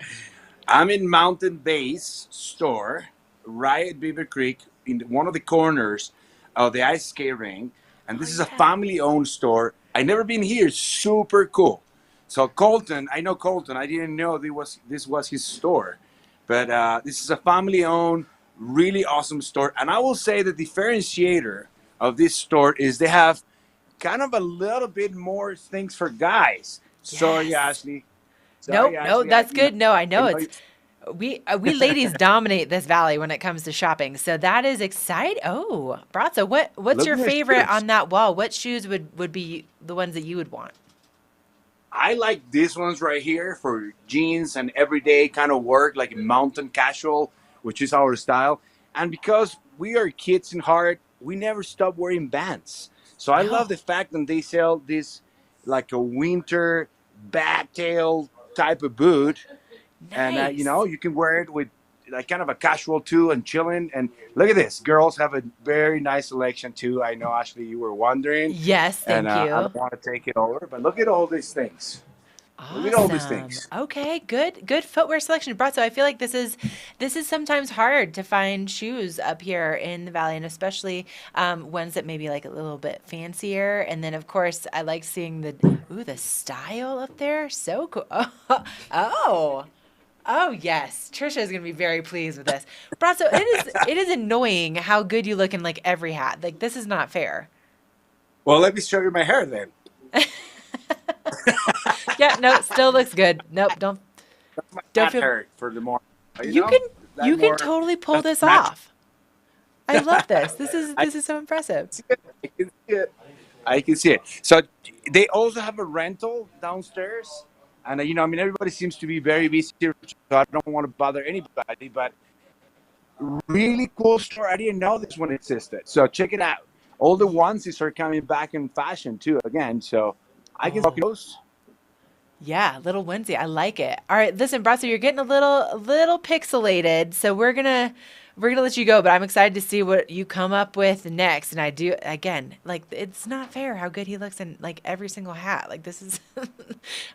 I'm in Mountain Base store, right at Beaver Creek, in one of the corners of the ice skate ring. And this is a family-owned store. I've never been here. Super cool. So Colton, I know Colton. I didn't know this was his store. But this is a family-owned, really awesome store. And I will say the differentiator of this store is they have kind of a little bit more things for guys. Sorry, Ashley. Nope, no, that's good. No, I know I know it's we ladies dominate this valley when it comes to shopping. So that is exciting. Oh, Brazzo, what's Look your at my favorite shoes. on that wall? What shoes would be the ones that you would want? I like these ones right here for jeans and everyday kind of work, like mountain casual, which is our style. And because we are kids in heart, we never stop wearing bands. So I love the fact that they sell this like a winter bat tail type of boot. And, you know, you can wear it with like kind of a casual too and chilling. And look at this. Girls have a very nice selection too. I know, Ashley, you were wondering. Yes, thank and, you. I don't want to take it over, but look at all these things. Look at all these things. Okay, good footwear selection, Brazzo. I feel like this is sometimes hard to find shoes up here in the valley, and especially ones that maybe like a little bit fancier. And then of course I like seeing the style up there. So cool. Oh yes, Trisha is gonna be very pleased with this, Brazzo. It is annoying how good you look in like every hat. Like this is not fair. Well, let me show you my hair then. Yeah, no, still looks good. Nope, don't feel hair for the morning. You can totally pull this off. I love this. This is so impressive. I can see it. I can see it. So they also have a rental downstairs, and you know, I mean, everybody seems to be very busy, so I don't want to bother anybody. But really cool store. I didn't know this one existed. So check it out. All the onesies are coming back in fashion too again. So I can talk those. Yeah, little onesie. I like it. All right, listen, Brazzo, you're getting a little pixelated, so we're gonna let you go. But I'm excited to see what you come up with next. And I do again, like it's not fair how good he looks in like every single hat. Like this is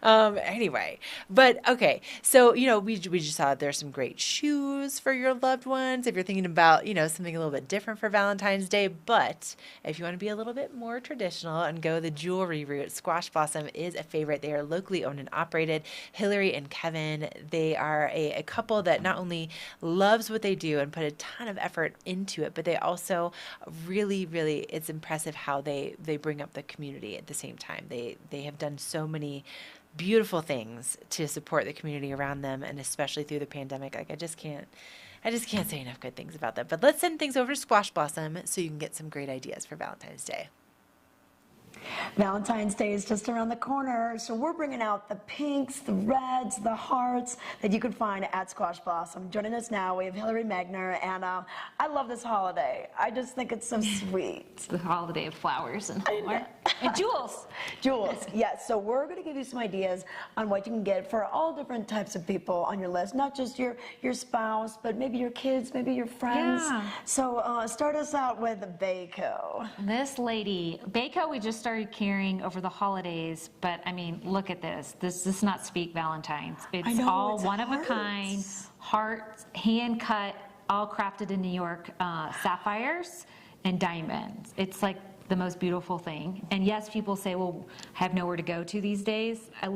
anyway. But okay, so you know we just saw there's some great shoes for your loved ones if you're thinking about something a little bit different for Valentine's Day. But if you want to be a little bit more traditional and go the jewelry route, Squash Blossom is a favorite. They are locally owned and operated. Hillary and Kevin, they are a couple that not only loves what they do and put a ton of effort into it, but they also really it's impressive how they bring up the community at the same time. They have done so many beautiful things to support the community around them, and especially through the pandemic. Like I just can't say enough good things about them. But let's send things over to Squash Blossom so you can get some great ideas for Valentine's Day. Valentine's Day is just around the corner, so we're bringing out the pinks, the reds, the hearts that you can find at Squash Blossom. Joining us now, we have Hillary Magner, and I love this holiday. I just think it's so sweet. It's the holiday of flowers and jewels. Jewels, yes. So we're going to give you some ideas on what you can get for all different types of people on your list, not just your spouse, but maybe your kids, maybe your friends. Yeah. So start us out with Baco. This lady, Baco, we just started carrying over the holidays, but I mean, look at this. This does not speak Valentine's. It's all one of a kind, hearts, hand cut, all crafted in New York, sapphires and diamonds. It's like the most beautiful thing. And yes, people say, well, I have nowhere to go to these days. I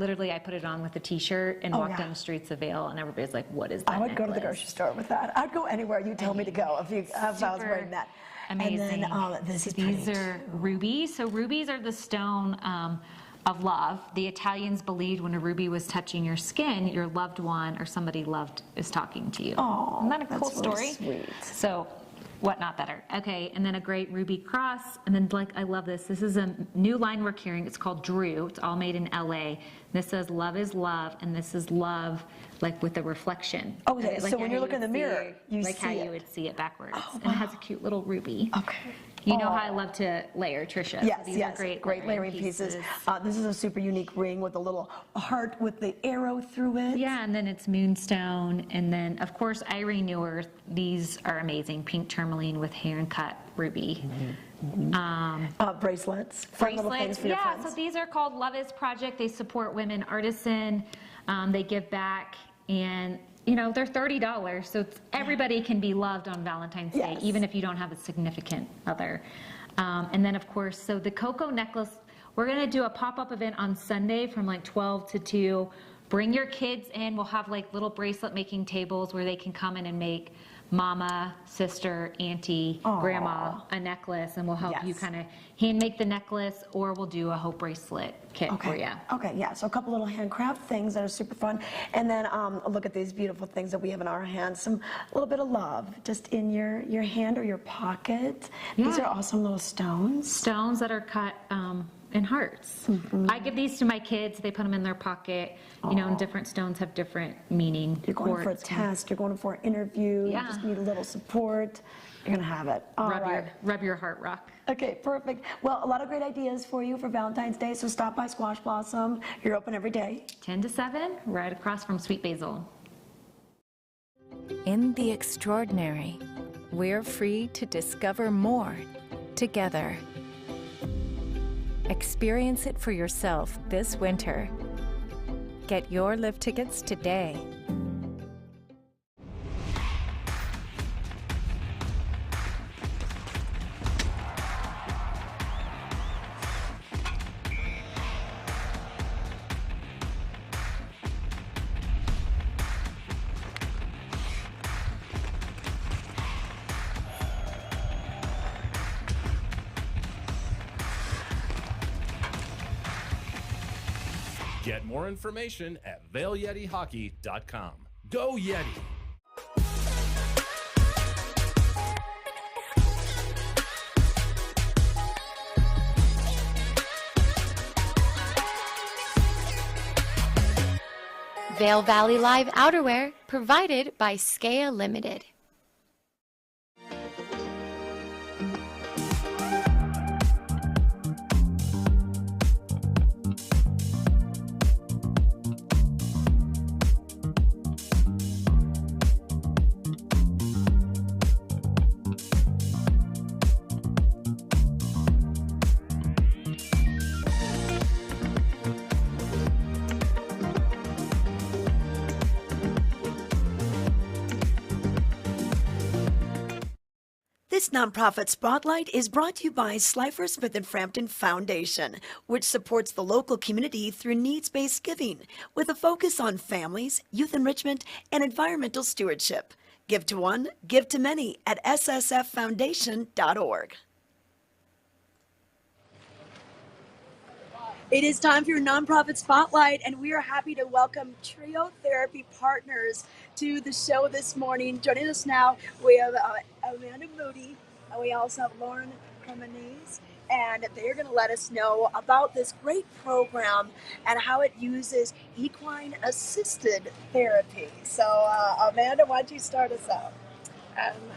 put it on with a t-shirt and walked down the streets of Vail, and everybody's like, what is that I would go to the grocery store with that. I'd go anywhere you tell me to go if I was wearing that. Amazing. And then, these are rubies. So rubies are the stone of love. The Italians believed when a ruby was touching your skin, your loved one or somebody loved is talking to you. Oh, isn't that a cool that's story? Really sweet. So what not better? Okay, and then a great ruby cross, and then like I love this. This is a new line we're carrying. It's called Drew. It's all made in LA. This says love is love, and this is love like with a reflection. Oh, okay, so when you're looking in the mirror, you like see how it. you would see it backwards. Oh, and it has a cute little ruby. Okay. You know how I love to layer, Trisha. Yes, These yes, are great layering pieces. This is a super unique ring with a little heart with the arrow through it. Yeah, and then it's moonstone, and then of course Irene Newer. These are amazing, pink tourmaline with hand cut ruby. Bracelets. Fun little things for your friends. So these are called Love Is Project. They support women artisan. They give back, and you know they're $30, so everybody can be loved on Valentine's Day, even if you don't have a significant other. And then of course, so the cocoa necklace. We're gonna do a pop-up event on Sunday from like 12 to 2. Bring your kids in. We'll have like little bracelet making tables where they can come in and make mama, sister, auntie, grandma a necklace, and we'll help you kind of hand make the necklace, or we'll do a hope bracelet kit for you. Okay, yeah, so a couple little handcraft things that are super fun. And then look at these beautiful things that we have in our hands. A little bit of love just in your hand or your pocket. These are awesome little stones. Stones that are cut in hearts. I give these to my kids. They put them in their pocket. You know, and different stones have different meaning. You're going for a test. You're going for an interview. Yeah. You just need a little support. You're going to have it. Rub your heart rock. Okay, perfect. Well, a lot of great ideas for you for Valentine's Day, so stop by Squash Blossom. You're open every day. 10 to 7, right across from Sweet Basil. In the extraordinary, we're free to discover more together. Experience it for yourself this winter. Get your lift tickets today. Get more information at VailYetiHockey.com. Go Yeti! Vail Valley Live outerwear provided by Skea Limited. This nonprofit spotlight is brought to you by Slifer Smith & Frampton Foundation, which supports the local community through needs-based giving, with a focus on families, youth enrichment, and environmental stewardship. Give to one, give to many at ssffoundation.org. It is time for your nonprofit spotlight, and we are happy to welcome Trio Therapy Partners to the show this morning. Joining us now, we have Amanda Moody, and we also have Lauren Cremonese, and they're going to let us know about this great program and how it uses equine-assisted therapy. So, Amanda, why don't you start us out?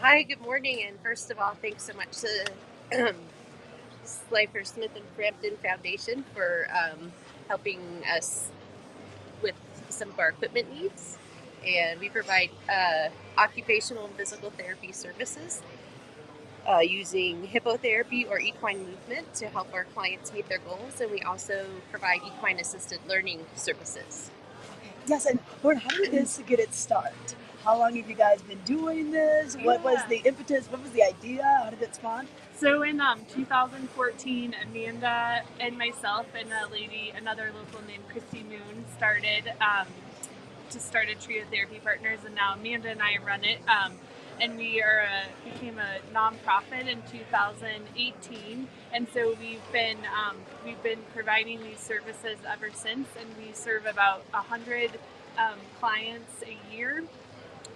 Hi, good morning, and first of all, thanks so much to Slifer Smith & Frampton Foundation for helping us with some of our equipment needs. And we provide occupational and physical therapy services using hippotherapy or equine movement to help our clients meet their goals. And we also provide equine-assisted learning services. Yes, and Lauren, how did this get its start? How long have you guys been doing this? What was the impetus? What was the idea? How did it spawn? So in 2014, Amanda and myself and another local named Christy Moon started Trio Therapy Partners, and now Amanda and I run it. And we became a nonprofit in 2018, and so we've been providing these services ever since, and we serve about 100 clients a year.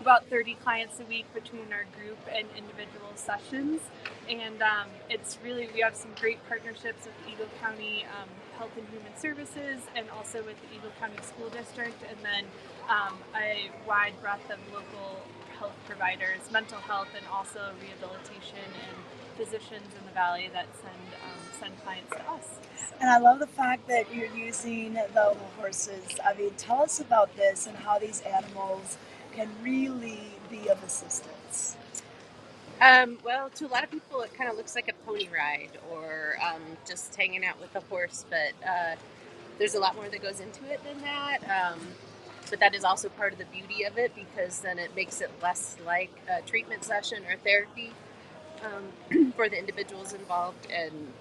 About 30 clients a week between our group and individual sessions, and we have some great partnerships with Eagle County Health and Human Services, and also with the Eagle County School District, and then a wide breadth of local health providers, mental health, and also rehabilitation and physicians in the valley that send clients to us. So. And I love the fact that you're using the horses. I mean, tell us about this and how these animals can really be of assistance. Well, to a lot of people, it kind of looks like a pony ride or just hanging out with a horse, but there's a lot more that goes into it than that. But that is also part of the beauty of it, because then it makes it less like a treatment session or therapy for the individuals involved, and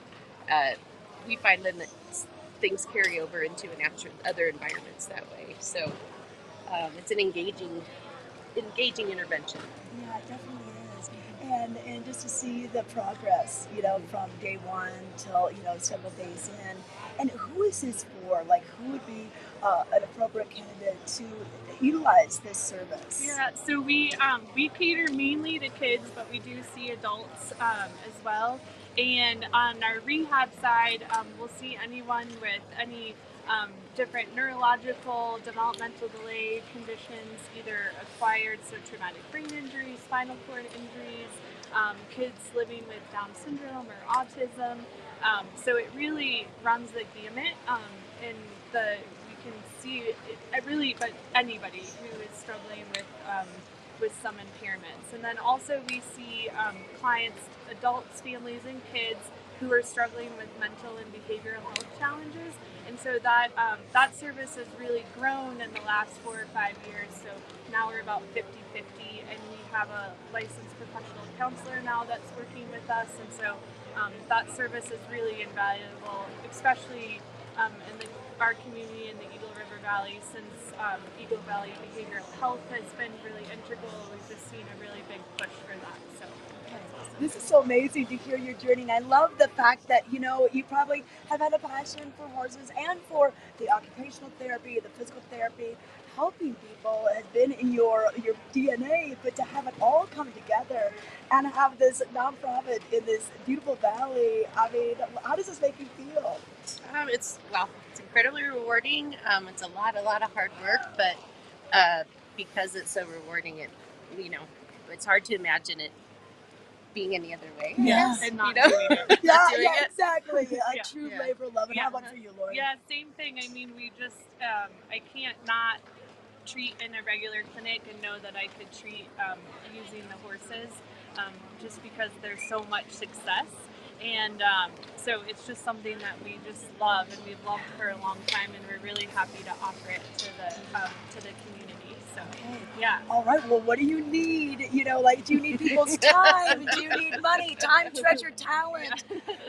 we find then that things carry over into other environments that way. So it's an engaging intervention. Yeah, definitely. and just to see the progress, from day one till, several days in. And who is this for? Like, who would be an appropriate candidate to utilize this service? Yeah, so we cater mainly to kids, but we do see adults as well. And on our rehab side, we'll see anyone with any different neurological, developmental delay conditions, either acquired, so traumatic brain injuries, spinal cord injuries, kids living with Down syndrome or autism. So it really runs the gamut, and we can see but anybody who is struggling with some impairments. And then also we see clients, adults, families, and kids who are struggling with mental and behavioral health challenges. And so that service has really grown in the last 4 or 5 years. So now we're about 50-50, and we have a licensed professional counselor now that's working with us. And so that service is really invaluable, especially in our community in the Eagle River Valley, since Eagle Valley Behavioral Health has been really integral. We've just seen a really big push for that. So that's awesome. This is so amazing to hear your journey. And I love the fact that, you probably have had a passion for horses and for the occupational therapy, the physical therapy. Helping people has been in your DNA, but to have it all come together and have this nonprofit in this beautiful valley, I mean, how does this make you feel? It's incredibly rewarding. It's a lot of hard work, but because it's so rewarding, it's hard to imagine it being any other way. Yes. And not doing it. Yeah, exactly. A true Yeah. labor of love. And how about for you, Lori? Yeah, same thing. I mean, we just, I can't not treat in a regular clinic and know that I could treat using the horses, just because there's so much success. And so it's just something that we just love, and we've loved for a long time, and we're really happy to offer it to the community. So, yeah. All right. Well, what do you need? Do you need people's time? Do you need money? Time, treasure, talent?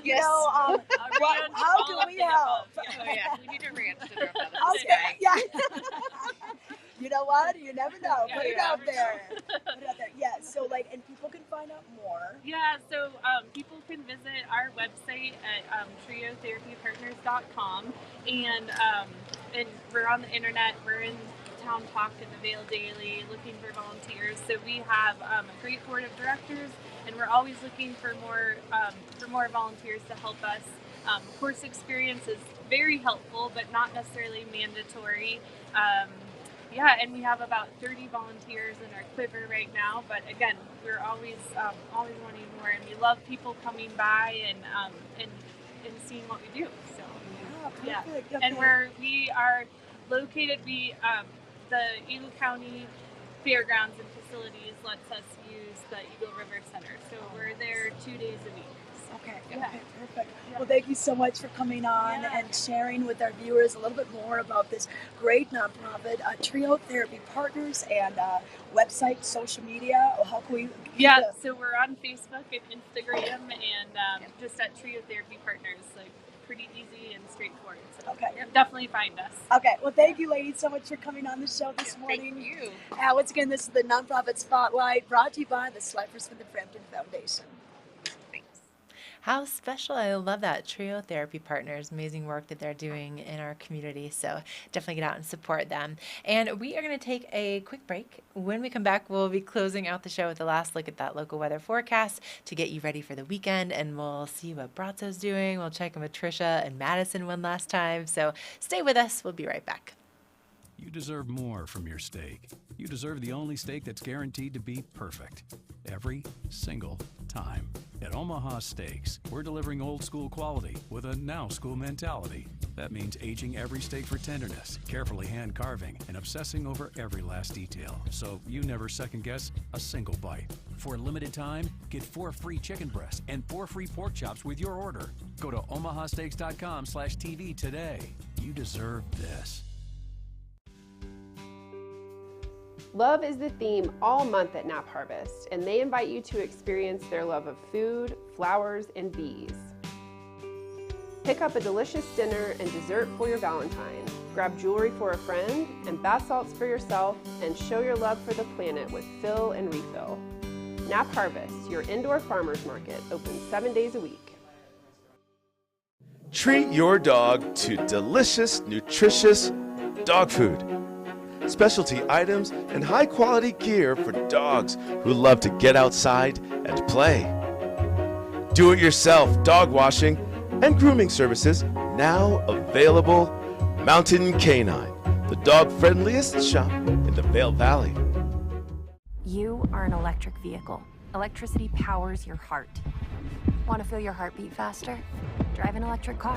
Yes. How can we help? We need a ranch to throw out I was gonna- yeah. You know what? You never know. Put it out there. Put it out there. Yeah. So, and people can find out more. Yeah, so people can visit our website at triotherapypartners.com, and we're on the internet. We're in Town Talk in the Vail Daily, looking for volunteers. So we have a great board of directors, and we're always looking for more volunteers to help us. Course experience is very helpful, but not necessarily mandatory. And we have about 30 volunteers in our quiver right now. But again, we're always wanting more, and we love people coming by and seeing what we do. So yeah, perfect. and we are located. The Eagle County Fairgrounds and Facilities lets us use the Eagle River Center, so we're there 2 days a week. Okay, perfect. Well, thank you so much for coming on and sharing with our viewers a little bit more about this great nonprofit, Trio Therapy Partners, and website, social media. How can we? So we're on Facebook and Instagram, and just at Trio Therapy Partners. Pretty easy and straightforward. So definitely find us. Okay. Well, thank you, ladies, so much for coming on the show this morning. Thank you. Once again, this is the Nonprofit Spotlight, brought to you by the Slipers for the Frampton Foundation. How special. I love that. Trio Therapy Partners, amazing work that they're doing in our community. So definitely get out and support them. And we are going to take a quick break. When we come back, we'll be closing out the show with the last look at that local weather forecast to get you ready for the weekend. And we'll see what Brazzo's doing. We'll check in with Trisha and Madison one last time. So stay with us. We'll be right back. You deserve more from your steak. You deserve the only steak that's guaranteed to be perfect every single time. At Omaha Steaks, we're delivering old school quality with a now school mentality. That means aging every steak for tenderness, carefully hand carving, and obsessing over every last detail, so you never second guess a single bite. For a limited time, get 4 free chicken breasts and 4 free pork chops with your order. Go to omahasteaks.com/TV today. You deserve this. Love is the theme all month at Nap Harvest, and they invite you to experience their love of food, flowers, and bees. Pick up a delicious dinner and dessert for your Valentine. Grab jewelry for a friend and bath salts for yourself, and show your love for the planet with Fill and Refill. Nap Harvest, your indoor farmers market, open 7 days a week. Treat your dog to delicious, nutritious dog food. Specialty items and high-quality gear for dogs who love to get outside and play. Do-it-yourself dog washing and grooming services now available. Mountain Canine, the dog-friendliest shop in the Vail Valley. You are an electric vehicle. Electricity powers your heart. Want to feel your heartbeat faster? Drive an electric car,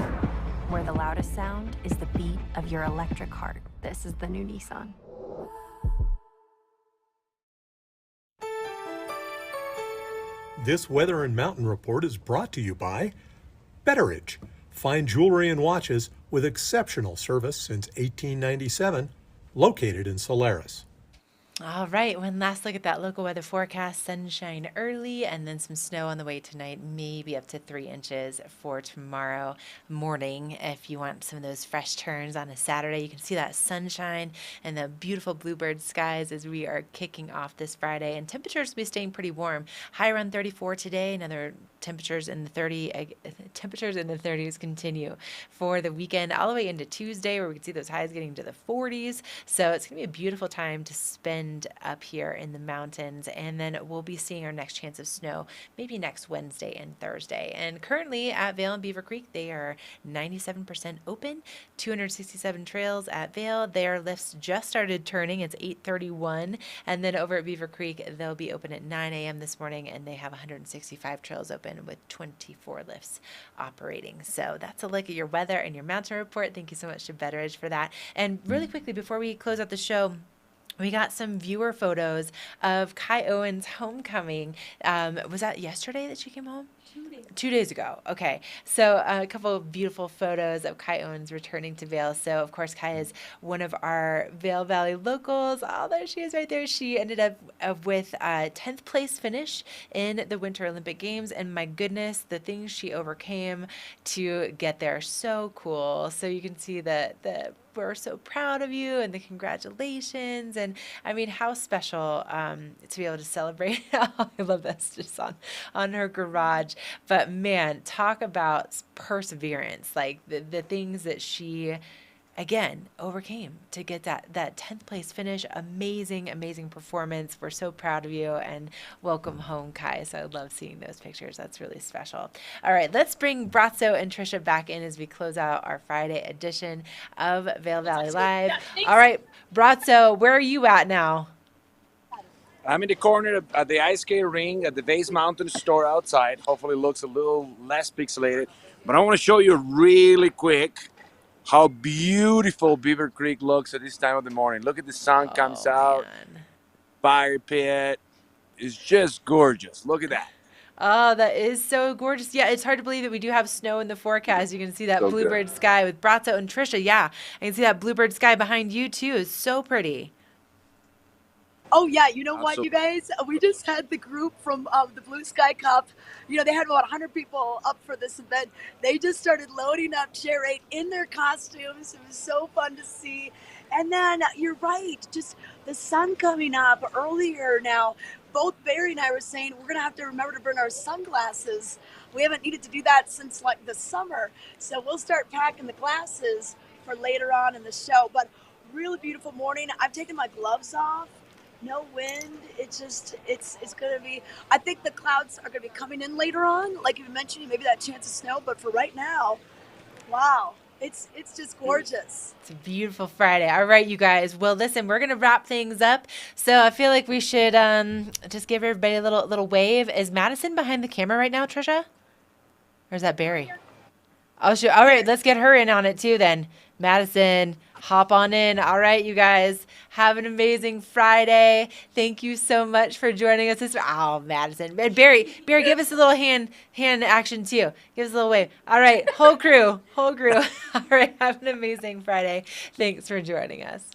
where the loudest sound is the beat of your electric heart. This is the new Nissan. This weather and mountain report is brought to you by Betteridge. Fine jewelry and watches with exceptional service since 1897, located in Solaris. All right, one last look at that local weather forecast. Sunshine early and then some snow on the way tonight, maybe up to 3 inches for tomorrow morning. If you want some of those fresh turns on a Saturday, you can see that sunshine and the beautiful bluebird skies as we are kicking off this Friday. And temperatures will be staying pretty warm. High around 34 today, another temperatures in the 30s continue for the weekend all the way into Tuesday, where we can see those highs getting to the 40s. So it's going to be a beautiful time to spend up here in the mountains, and then we'll be seeing our next chance of snow maybe next Wednesday and Thursday. And currently at Vail and Beaver Creek, they are 97% open, 267 trails at Vail. Their lifts just started turning. It's 8:31, and then over at Beaver Creek, they'll be open at 9 a.m. this morning, and they have 165 trails open with 24 lifts operating. So that's a look at your weather and your mountain report. Thank you so much to Betteridge for that. And really quickly, before we close out the show, we got some viewer photos of Kai Owens' homecoming. Was that yesterday that she came home? 2 days ago. Okay. So a couple of beautiful photos of Kai Owens returning to Vail. So, of course, Kai is one of our Vail Valley locals. Oh, there she is right there. She ended up with a 10th place finish in the Winter Olympic Games. And my goodness, the things she overcame to get there. So cool. So you can see that we're so proud of you and the congratulations. And I mean, how special to be able to celebrate. I love this just on her garage. But man, talk about perseverance, like the things that she, again, overcame to get that 10th place finish. Amazing performance. We're so proud of you, and welcome home, Kai. So I love seeing those pictures. That's really special. All right, let's bring Brazzo and Trisha back in as we close out our Friday edition of Vail Valley Live. All right, Brazzo, where are you at now? I'm in the corner at the ice skate ring at the Base Mountain store outside. Hopefully it looks a little less pixelated. But I want to show you really quick how beautiful Beaver Creek looks at this time of the morning. Look at the sun comes out. Man. Fire pit is just gorgeous. Look at that. Oh, that is so gorgeous. Yeah, it's hard to believe that we do have snow in the forecast. You can see that so bluebird sky with Brazzo and Trisha. Yeah, I can see that bluebird sky behind you too. It's so pretty. Oh, yeah. You know what, you guys? We just had the group from the Blue Sky Cup. You know, they had about 100 people up for this event. They just started loading up Chair 8 in their costumes. It was so fun to see. And then you're right, just the sun coming up earlier now. Both Barry and I were saying we're going to have to remember to bring our sunglasses. We haven't needed to do that since like the summer. So we'll start packing the glasses for later on in the show. But really beautiful morning. I've taken my gloves off. No wind. It's going to be, I think the clouds are going to be coming in later on. Like you mentioned, maybe that chance of snow. But for right now, wow, it's just gorgeous. It's a beautiful Friday. All right, you guys. Well, listen, we're going to wrap things up. So I feel like we should just give everybody a little wave. Is Madison behind the camera right now, Trisha? Or is that Barry? Oh, sure. All right, let's get her in on it too then. Madison, hop on in. All right, you guys, have an amazing Friday. Thank you so much for joining us this. Oh, Madison. And Barry, give us a little hand action too. Give us a little wave. All right, whole crew. All right, have an amazing Friday. Thanks for joining us.